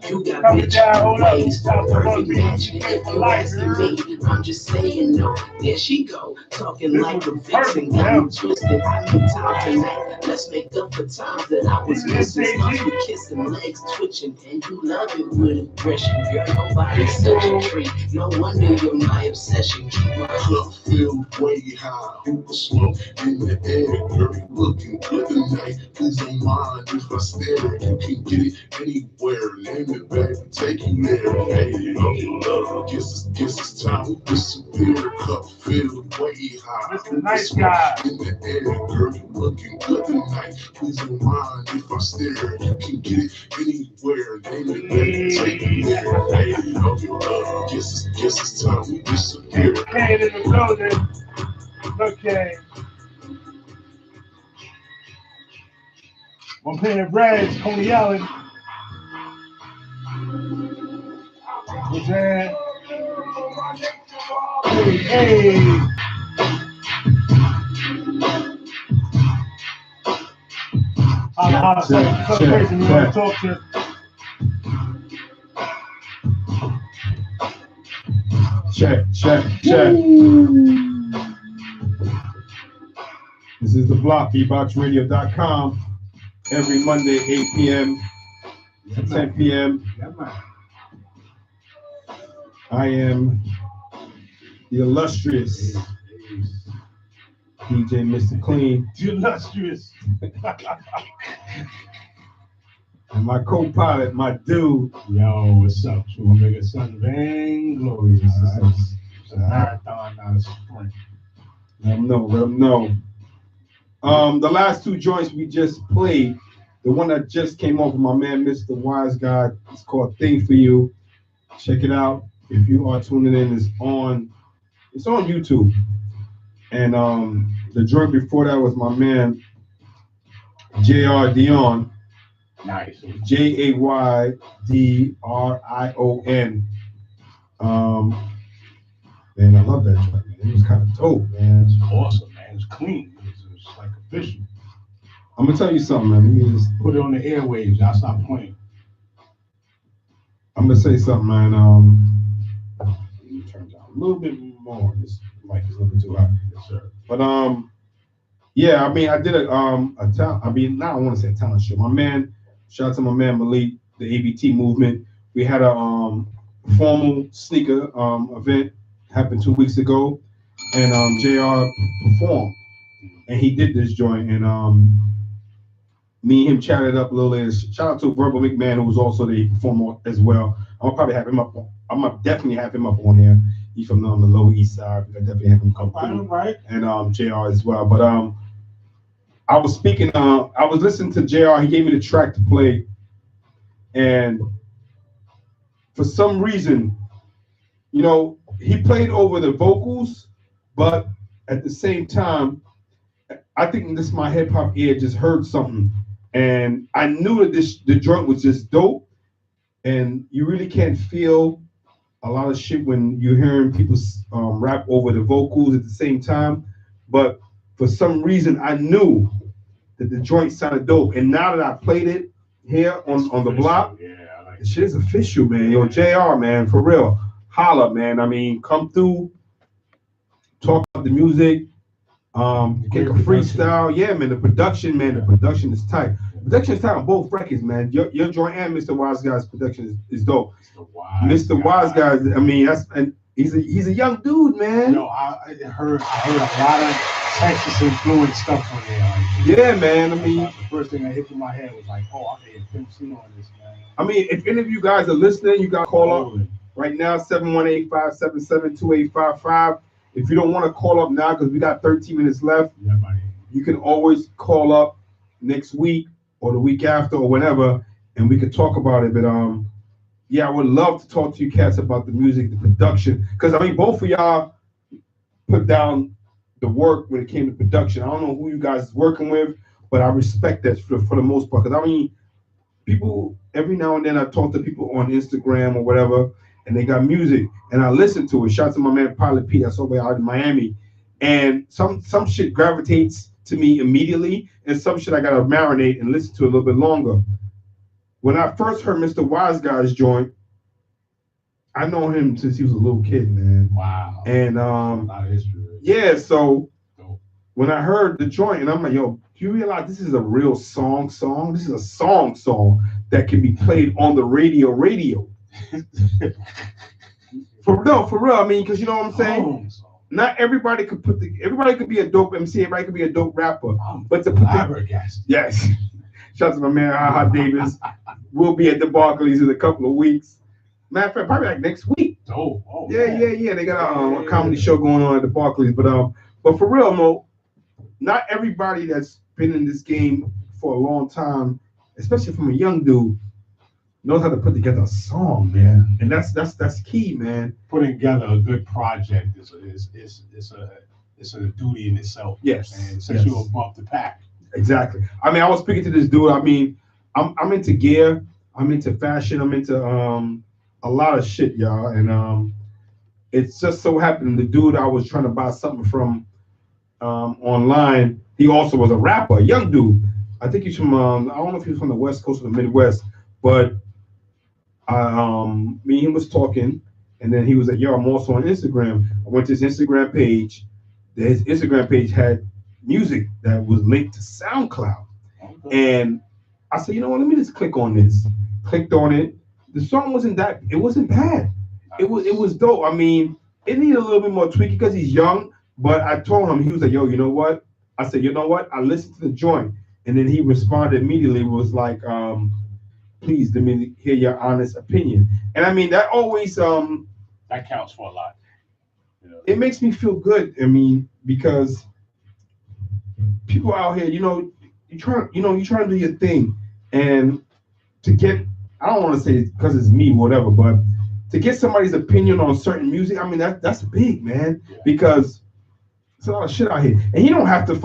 You got Coming bitch down, hold up. ways, Stop the perfect beat. match. If you asking me, I'm just saying no. There she go, talking This like was a vixen, perfect, got yeah. me twisted. I need time tonight. Let's make up for times that I was missing. Start with kissing, legs twitching, and you love it with aggression. Girl, nobody's such a treat. No wonder you're my obsession. Keep my Club feel way high, Hooper smoke in the air. Girl, you looking good tonight. Please don't mind if I stare. You can get it anywhere. Name it back, take you there. Hey, love your love. Guess it's time we disappear. Cup feel way high. Mr. Nice Guy. In the air, girl, you looking good tonight. Please don't mind if I stare. You can get it anywhere. Name it back, take you there. Hey, love your love. Guess it's time we disappear. Okay, in the building. Okay. One pair of Reds, Coney Island. What's that? Hey. Holla, something crazy we want to talk to. Check. This is The Block, bboxradio.com. Every Monday, 8 p.m. to 10 p.m. I am the illustrious DJ Mr. Clean. The illustrious. And my co-pilot, my dude. Yo, what's up, true nigga? Son, vainglorious. It's a marathon, not a sprint. Let them know. The last two joints we just played, the one that just came off of my man, Mr. Wise Guy, it's called Thing For You. Check it out. If you are tuning in, it's on YouTube. And the joint before that was my man, J.R. Dion. Nice. Jaydrion. Man, I love that track, man. It was kind of dope, man. It's awesome, man. It's clean. It's like official. I'm gonna tell you something, man. Let me just put it on the airwaves. I'll stop playing. I'm gonna say something, man. Let me turn down a little bit more. This mic is a little bit too high. Yes, sir. But yeah, I mean, I did a talent. I mean, now I want to say a talent show. My man, shout out to my man Malik, the ABT movement. We had a formal sneaker event happened 2 weeks ago, and JR performed, and he did this joint, and me and him chatted up a little later. Shout out to Verbal McMahon, who was also the performer as well. I'll probably have him up. I'm gonna definitely have him up on there. He's from on the Lower East Side. I definitely have him come through. Right. And JR as well. But I was speaking. I was listening to JR. He gave me the track to play, and for some reason, you know, he played over the vocals, but at the same time, I think this my hip hop ear just heard something, and I knew that the joint was just dope, and you really can't feel a lot of shit when you're hearing people rap over the vocals at the same time. But for some reason, I knew that the joint sounded dope, and now that I played it here on the block, the shit is official, man. Yo, JR, man, for real. Holla, man. I mean, come through, talk about the music, get a freestyle. Yeah, man, the production is tight. The production is tight on both records, man. Your joint and Mr. Wise Guy's production is dope. Mr. Wise Guy, I mean, he's a young dude, man. Yo, I heard a lot of Texas influence stuff on there. Like, yeah, man. I mean, the first thing that hit in my head was like, oh, I can hear Pimp C on this, man. I mean, if any of you guys are listening, you got to call up right now, 718-577-2855. If you don't want to call up now because we got 13 minutes left, you can always call up next week or the week after or whenever, and we can talk about it. But yeah, I would love to talk to you cats about the music, the production, because I mean, both of y'all put down the work when it came to production. I don't know who you guys is working with, but I respect that for the most part. Because I mean, people, every now and then I talk to people on Instagram or whatever, and they got music, and I listen to it. Shout out to my man Pilot P, that's over out in Miami. And some shit gravitates to me immediately, and some shit I gotta marinate and listen to a little bit longer. When I first heard Mr. Wise Guy's joint, I know him since he was a little kid, man. Wow. And a lot of history. yeah, so when I heard the joint, and I'm like, yo, do you realize this is a real song? This is a song that can be played on the radio. For real. I mean, because you know what I'm saying? Not everybody could everybody could be a dope MC, everybody could be a dope rapper. But to put yes. Shout out to my man, Ha Davis. We'll be at the Barclays in a couple of weeks. Matter of fact, probably like next week. Oh, yeah. They got a comedy show going on at the Barclays. But for real, Mo, not everybody that's been in this game for a long time, especially from a young dude, knows how to put together a song, man. And that's key, man. Putting together a good project is a duty in itself. Yes. And it sets you above the pack. Exactly. I mean, I was speaking to this dude. I mean, I'm into gear. I'm into fashion. I'm into a lot of shit, y'all. And it's just so happened the dude I was trying to buy something from online, he also was a rapper, a young dude. I think he's from I don't know if he's from the West Coast or the Midwest, but me and him was talking, and then he was like, yo, I'm also on Instagram. I went to his Instagram page. His Instagram page had music that was linked to SoundCloud. And I said, you know what, let me just click on this. clicked on it. The song wasn't bad. It was dope. I mean, it needed a little bit more tweaking because he's young. But I told him, he was like, yo, you know what? I said, you know what? I listened to the joint. And then he responded immediately, was like, please let me hear your honest opinion. And I mean, that always that counts for a lot. You know? It makes me feel good. I mean, because people out here, you trying to do your thing. And to get, I don't want to say because it's me, whatever, but to get somebody's opinion on certain music, I mean, that's big, man. Yeah. Because it's a lot of shit out here. And you don't have to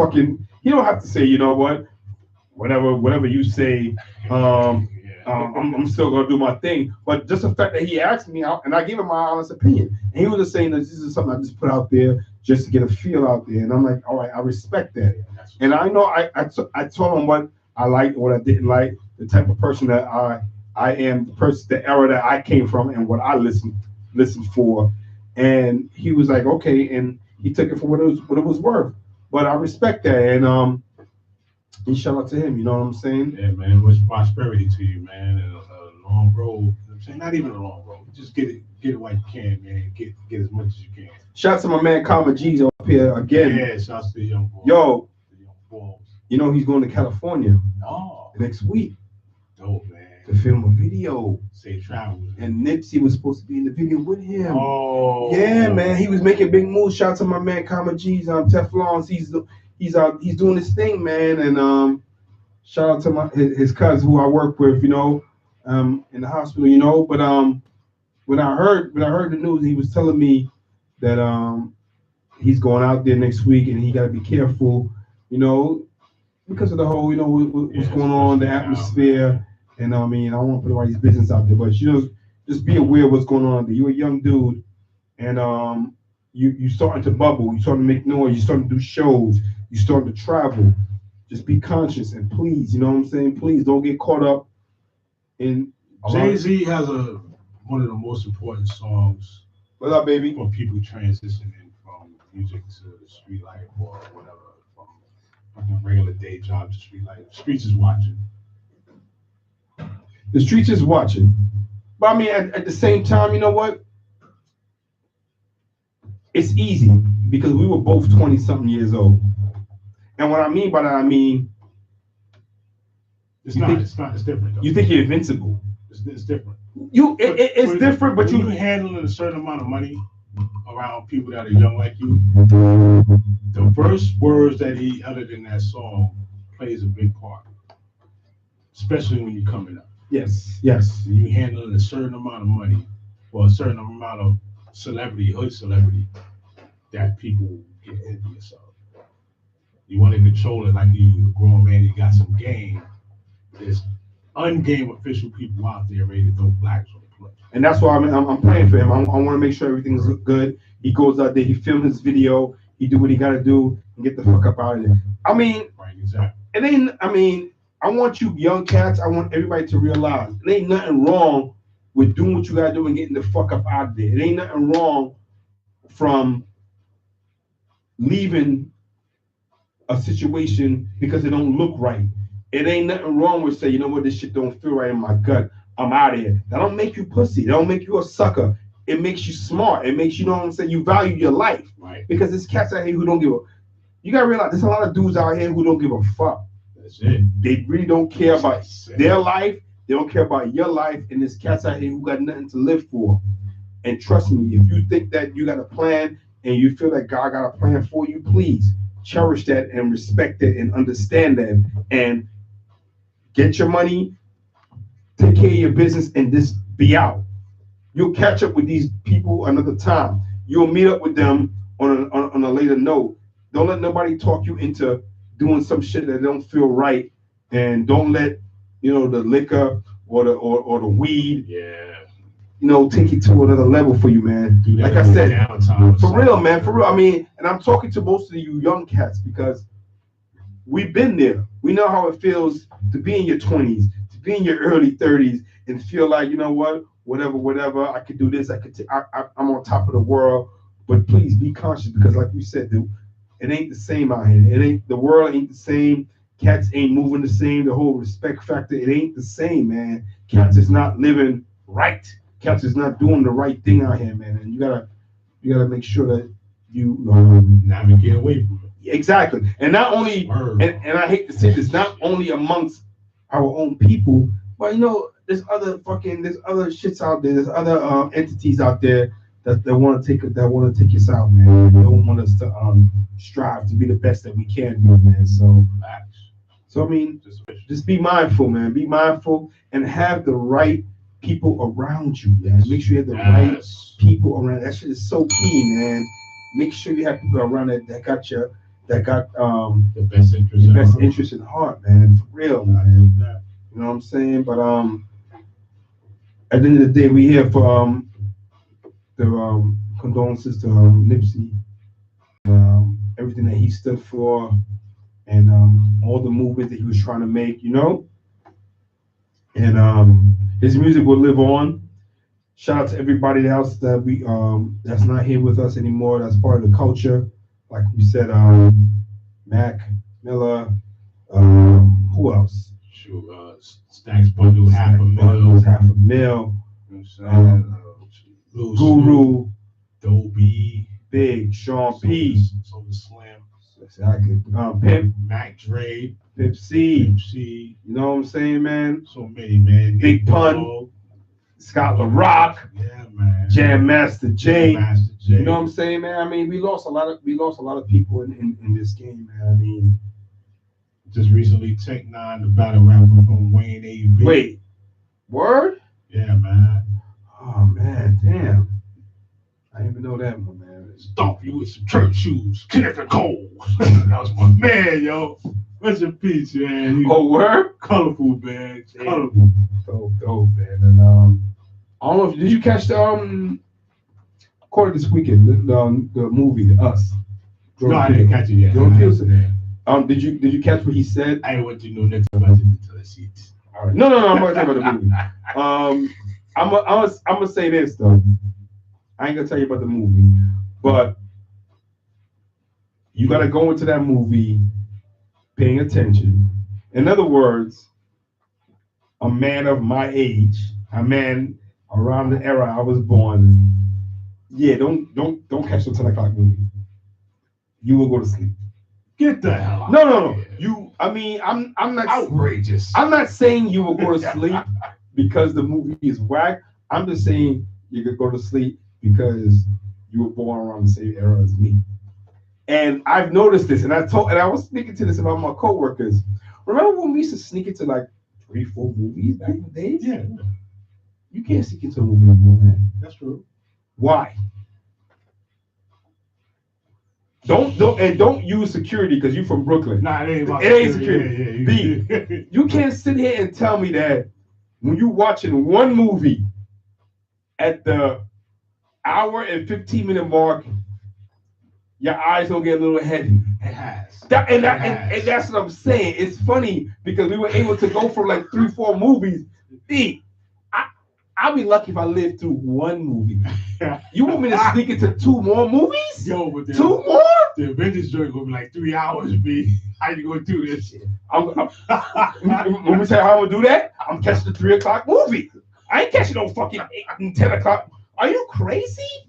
say, you know what, whatever you say, I'm still gonna do my thing. But just the fact that he asked me out and I gave him my honest opinion. And he was just saying that this is something I just put out there just to get a feel out there. And I'm like, all right, I respect that. And I know I told him what I liked, what I didn't like, the type of person that I am, the era that I came from and what I listened for. And he was like, okay, and he took it for what it was worth. But I respect that, and shout out to him. You know what I'm saying? Yeah, man. Much prosperity to you, man, and a long road. You know what I'm saying? Not even a long road. Just get it while you can, man. Get as much as you can. Shout out to my man Comma G's up here again. Yeah, shout out to the young boy. Yo, the young boys. You know he's going to California. Oh, next week. Dope, man. To film a video. Safe travels. And Nipsey was supposed to be in the video with him. Oh. Yeah, man. He was making big moves. Shout out to my man Comma G's on Teflons. He's doing his thing, man. And shout out to his cousin who I work with, in the hospital, But when I heard the news, he was telling me that he's going out there next week and he got to be careful, because of the whole, what's going on, the atmosphere. And I mean, I don't want to put anybody's business out there, but just be aware of what's going on there. You're a young dude, and you starting to bubble, you starting to make noise, you starting to do shows, you starting to travel. Just be conscious and please, you know what I'm saying? Please don't get caught up in. Jay-Z has one of the most important songs. What up, baby? For people transitioning from music to the street life or whatever, from fucking regular day job to street life. The streets is watching. The streets is watching. But I mean, at the same time, you know what? It's easy because we were both 20-something years old. And what I mean by that, it's different. Though. You think you're invincible. It's different. It's different, but you're handling a certain amount of money around people that are young like you. The first words that he uttered in that song plays a big part, especially when you're coming up. Yes. You handling a certain amount of money or a certain amount of hood celebrity that people get envious of. You want to control it like you a grown man, you got some game. There's ungame official people out there ready to throw blacks on the plate. And that's why I'm praying for him. I want to make sure everything's good. He goes out there, he films his video, he do what he got to do and get the fuck up out of there. Right, exactly. I want you young cats, I want everybody to realize there ain't nothing wrong with doing what you got to do and getting the fuck up out of there. It ain't nothing wrong from leaving a situation because it don't look right. It ain't nothing wrong with saying, you know what, this shit don't feel right in my gut. I'm out of here. That don't make you pussy. That don't make you a sucker. It makes you smart. It makes you know what I'm saying. You value your life. Right. Because there's cats out here who don't give a. You gotta realize there's a lot of dudes out here who don't give a fuck. That's it. They really don't care about their life. They don't care about your life. And there's cats out here who got nothing to live for. And trust me, if you think that you got a plan and you feel that God got a plan for you, please cherish that and respect it and understand that and get your money, take care of your business, and just be out. You'll catch up with these people another time. You'll meet up with them on a later note. Don't let nobody talk you into doing some shit that don't feel right, and don't let the liquor or the weed, take you to another level for you, man. Like I said, for real, man, for real. And I'm talking to most of you young cats because we've been there. We know how it feels to be in your 20s, to be in your early 30s, and feel like, you know what, whatever, I could do this, I'm on top of the world. But please be conscious because, like we said, dude, it ain't the same out here. The world ain't the same. Cats ain't moving the same. The whole respect factor, it ain't the same, man. Cats is not living right. Cats is not doing the right thing out here, man. And you gotta make sure that you navigate away from it. Exactly. And not only, and I hate to say this, not only amongst our own people, but there's other shits out there. There's other entities out there that want to take us out, man. They don't want us to strive to be the best that we can be, man. So I mean, just be mindful, man. Be mindful and have the right people around you, man. Make sure you have the right people around. That shit is so key, man. Make sure you have people around that got the best interest in heart, man. For real, man. You know what I'm saying? But at the end of the day, we here for the condolences to Nipsey, everything that he stood for, and all the movement that he was trying to make, and his music will live on. Shout out to everybody else that we that's not here with us anymore. That's part of the culture, like we said. Mac Miller, who else? Sure, Stacks Bundle, half a mil. Guru, Dobie, Big, Sean P, Soul Slim, exactly. Pimp, Mac Dre, Pimp C. You know what I'm saying, man? So many, man. Big Pun, Scott LaRock, yeah, man. Jam Master Jay. You know what I'm saying, man? I mean, we lost a lot of people in this game, man. I mean, just recently, Tech Nine, the battle rapper from Wayne A.B. Wait, word? Yeah, man. Oh man, damn. I didn't even know that one, man. Stomp you with some church shoes, Kenneth Cole. That was my man, yo. Rest in peace, man. Word? Colorful, man. Colorful. So dope, man. And I don't know if did you catch the quarter this weekend, the movie, Us? No, I didn't catch it yet. Did you catch what he said? I went to know next time I didn't tell the seats. All right. No, I'm gonna talk about the movie. I'm gonna say this though. I ain't gonna tell you about the movie, but you gotta go into that movie paying attention. In other words, a man of my age, a man around the era I was born. Yeah, don't catch the 10 o'clock movie. You will go to sleep. Get the hell out. No. Here. I'm not outrageous. I'm not saying you will go to sleep because the movie is whack. I'm just saying you could go to sleep because you were born around the same era as me. And I've noticed this, and I was speaking to this about my coworkers. Remember when we used to sneak into like 3-4 movies back in the day? Yeah. You can't sneak into a movie anymore, man. That's true. Why? Don't use security because you're from Brooklyn. Nah, it ain't about security. B, you can't sit here and tell me that when you're watching one movie at the hour and 15-minute mark, your eyes don't get a little heavy. It has. And that's what I'm saying. It's funny because we were able to go from like 3-4 movies. B, I'll be lucky if I live through one movie. You want me to sneak into 2 more movies? Yo, but 2 more? The Avengers joint gonna be like 3 hours, B. How you gonna do this? When we say how I'm gonna do that, I'm catching the 3 o'clock movie. I ain't catching no fucking 8 and 10 o'clock. Are you crazy?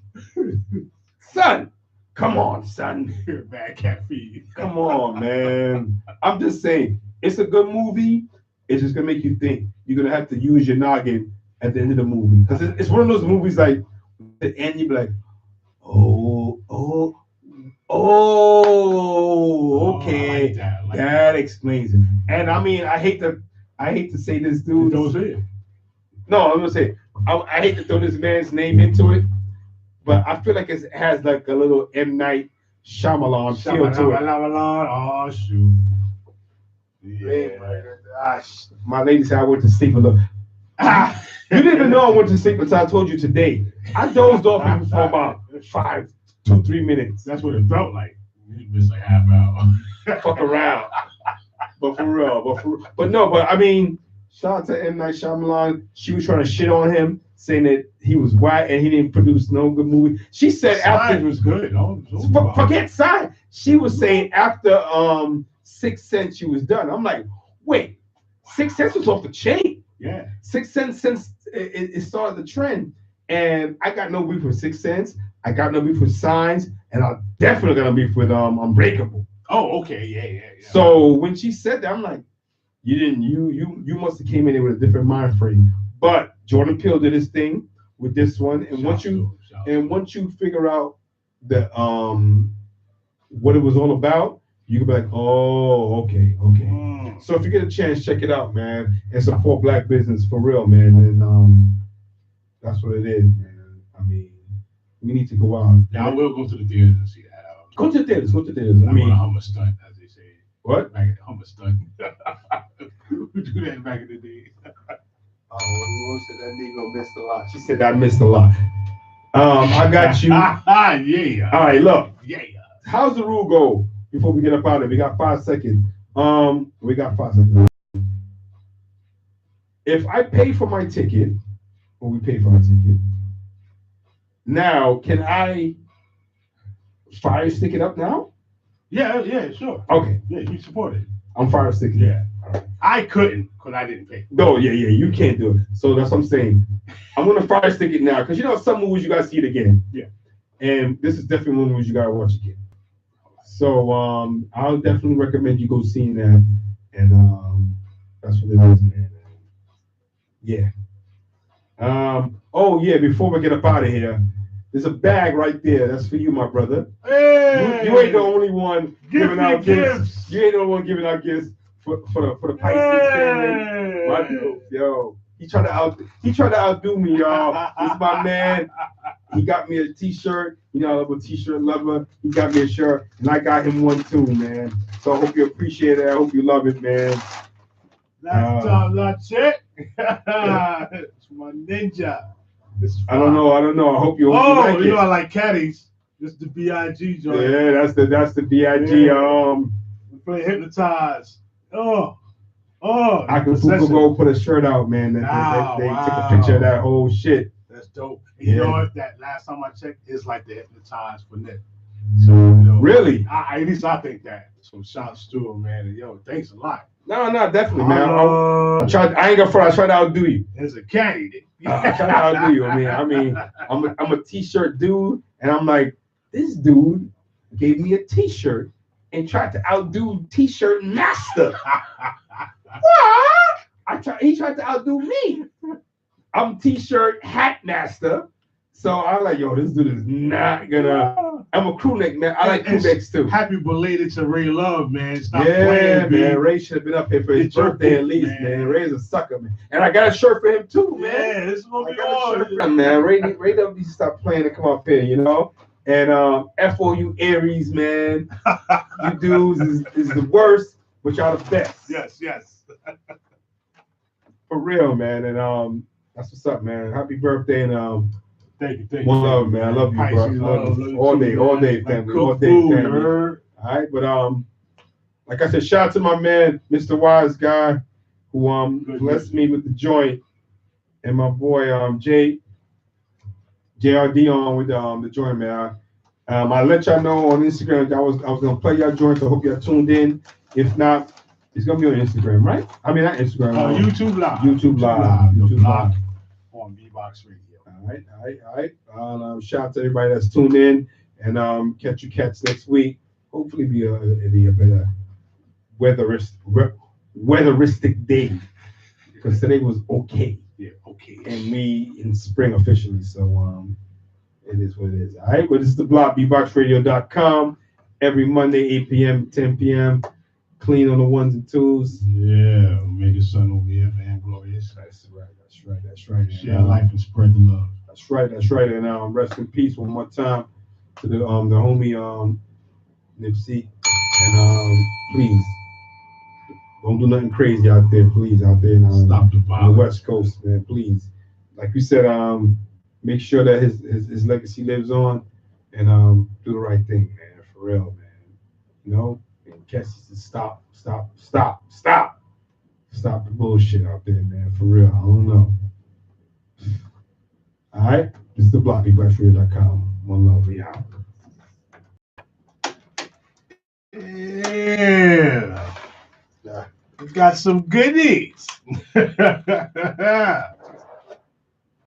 Son, come on, son. Bad cat feed. Come on, man. I'm just saying, it's a good movie. It's just gonna make you think. You're gonna have to use your noggin at the end of the movie. Because it's one of those movies like, at the end you be like, okay. That explains it. And I mean, I hate to say this, dude. Don't say it. No, I'm gonna say, I hate to throw this man's name into it, but I feel like it has like a little M. Night Shyamalan feel to it. Oh, shoot. Yeah. My lady said I went to sleep a little. You didn't even know I went to sleep until I told you today. I dozed off for about 2-3 minutes. That's what it felt like. You missed like half hour. Fuck around. But for real. But I mean, shout out to M. Night Shyamalan. She was trying to shit on him, saying that he was white and he didn't produce no good movie. She said after it was good. Forget Sign. She was saying after 6 cents, you was done. I'm like, wait, 6 cents was off the chain. Yeah. 6 cents since it started the trend. And I got no beef with 6 cents. I got no beef with Signs, and I definitely got no beef with Unbreakable. Oh, okay, yeah. So when she said that, I'm like, you must have came in there with a different mind frame. But Jordan Peele did his thing with this one, and once you figure out the what it was all about, you can be like, oh, okay. So if you get a chance, check it out, man, and support black business for real, man. And that's what it is, man. I mean, we need to go out. Yeah, I will go to the theater and see that. Go to the theaters. I mean, I'm a stunt, as they say. What? I'm a stunt. We do that back in the day. Oh, said that nigga missed a lot. She said I missed a lot. I got you. Yeah. All right, look. Yeah. How's the rule go before we get up out of it? We got 5 seconds. We got 5 seconds. If I pay for my ticket, or we pay for my ticket, now can I fire stick it up now? Yeah, sure. Okay. Yeah, you support it. I'm fire sticking. Yeah. Right. I couldn't because I didn't pay. No, yeah, you can't do it. So that's what I'm saying. I'm gonna fire stick it now because you know some movies you gotta see it again. Yeah. And this is definitely one of the movies you gotta watch again. So I'll definitely recommend you go seeing that. And that's what it is, man. Yeah. Oh yeah, before we get up out of here, there's a bag right there. That's for you, my brother. Hey! You ain't the only one giving out gifts. You ain't the only one giving out gifts for the Pisces family. My dude, yo. He tried to outdo me, y'all. This is my man. He got me a t-shirt. You know, I'm a t-shirt lover. He got me a shirt, and I got him one too, man. So I hope you appreciate it. I hope you love it, man. That's it. It's my ninja. I don't know. I hope you. Like you know, I like caddies. This is the B.I.G. joint. Yeah, that's the B.I.G. Yeah. We play Hypnotize. Acapulco go put a shirt out, man. They took a picture of that whole shit. That's dope. And you know what? That last time I checked, it's like the Hypnotize for Nip. So you know, really? At least I think that. So shouts to him, man. And yo, thanks a lot. No, definitely, man. I ain't gonna front. I try to outdo you. There's a caddy. I try to outdo you. I mean, I'm a t-shirt dude, and I'm like, this dude gave me a t-shirt and tried to outdo t-shirt master. What? He tried to outdo me. I'm t-shirt hat master. So I'm like, yo, this dude is not gonna. I'm a crew neck man. I like crew necks too. Happy belated to Ray Love, man. Stop playing, man. Man. Ray should have been up here for his birthday at least, man. Ray's a sucker, man. And I got a shirt for him too, man. Yeah, this is gonna be on, man. Ray don't need to stop playing and come up here, you know. And FOU Aries, man. You dudes is the worst, but y'all the best. Yes. For real, man. And that's what's up, man. Happy birthday and Thank you. One love, man. I love you, bro. Love you. All day, family. All day, family. All right, but like I said, shout out to my man, Mr. Wise Guy, who blessed me with the joint, and my boy JRD on with the joint, man. I let y'all know on Instagram I was gonna play y'all joints. I hope y'all tuned in. If not, it's gonna be on Instagram, right? I mean, not Instagram. YouTube Live. YouTube Live on B-Box Radio. All right. Shout out to everybody that's tuned in, and catch you cats next week. Hopefully, it'll be a better weatheristic day, because today was okay. Yeah, okay. And we in spring officially, so it is what it is. All right. Well, this is the blog, bboxradio.com. Every Monday, 8 p.m., 10 p.m. Clean on the ones and twos. Yeah, make your son over here, man, glorious. That's right. Share life and spread the love. That's right. And rest in peace one more time to the homie Nipsey. And please don't do nothing crazy out there, please, out there Stop the violence. On the West Coast, man, please. Like we said, make sure that his legacy lives on, and do the right thing, man, for real, man. You know, and Cassie said, stop the bullshit out there, man, for real. I don't know. All right, this is the block, bboxradio.com. One love, we out. Yeah. We got some goodies.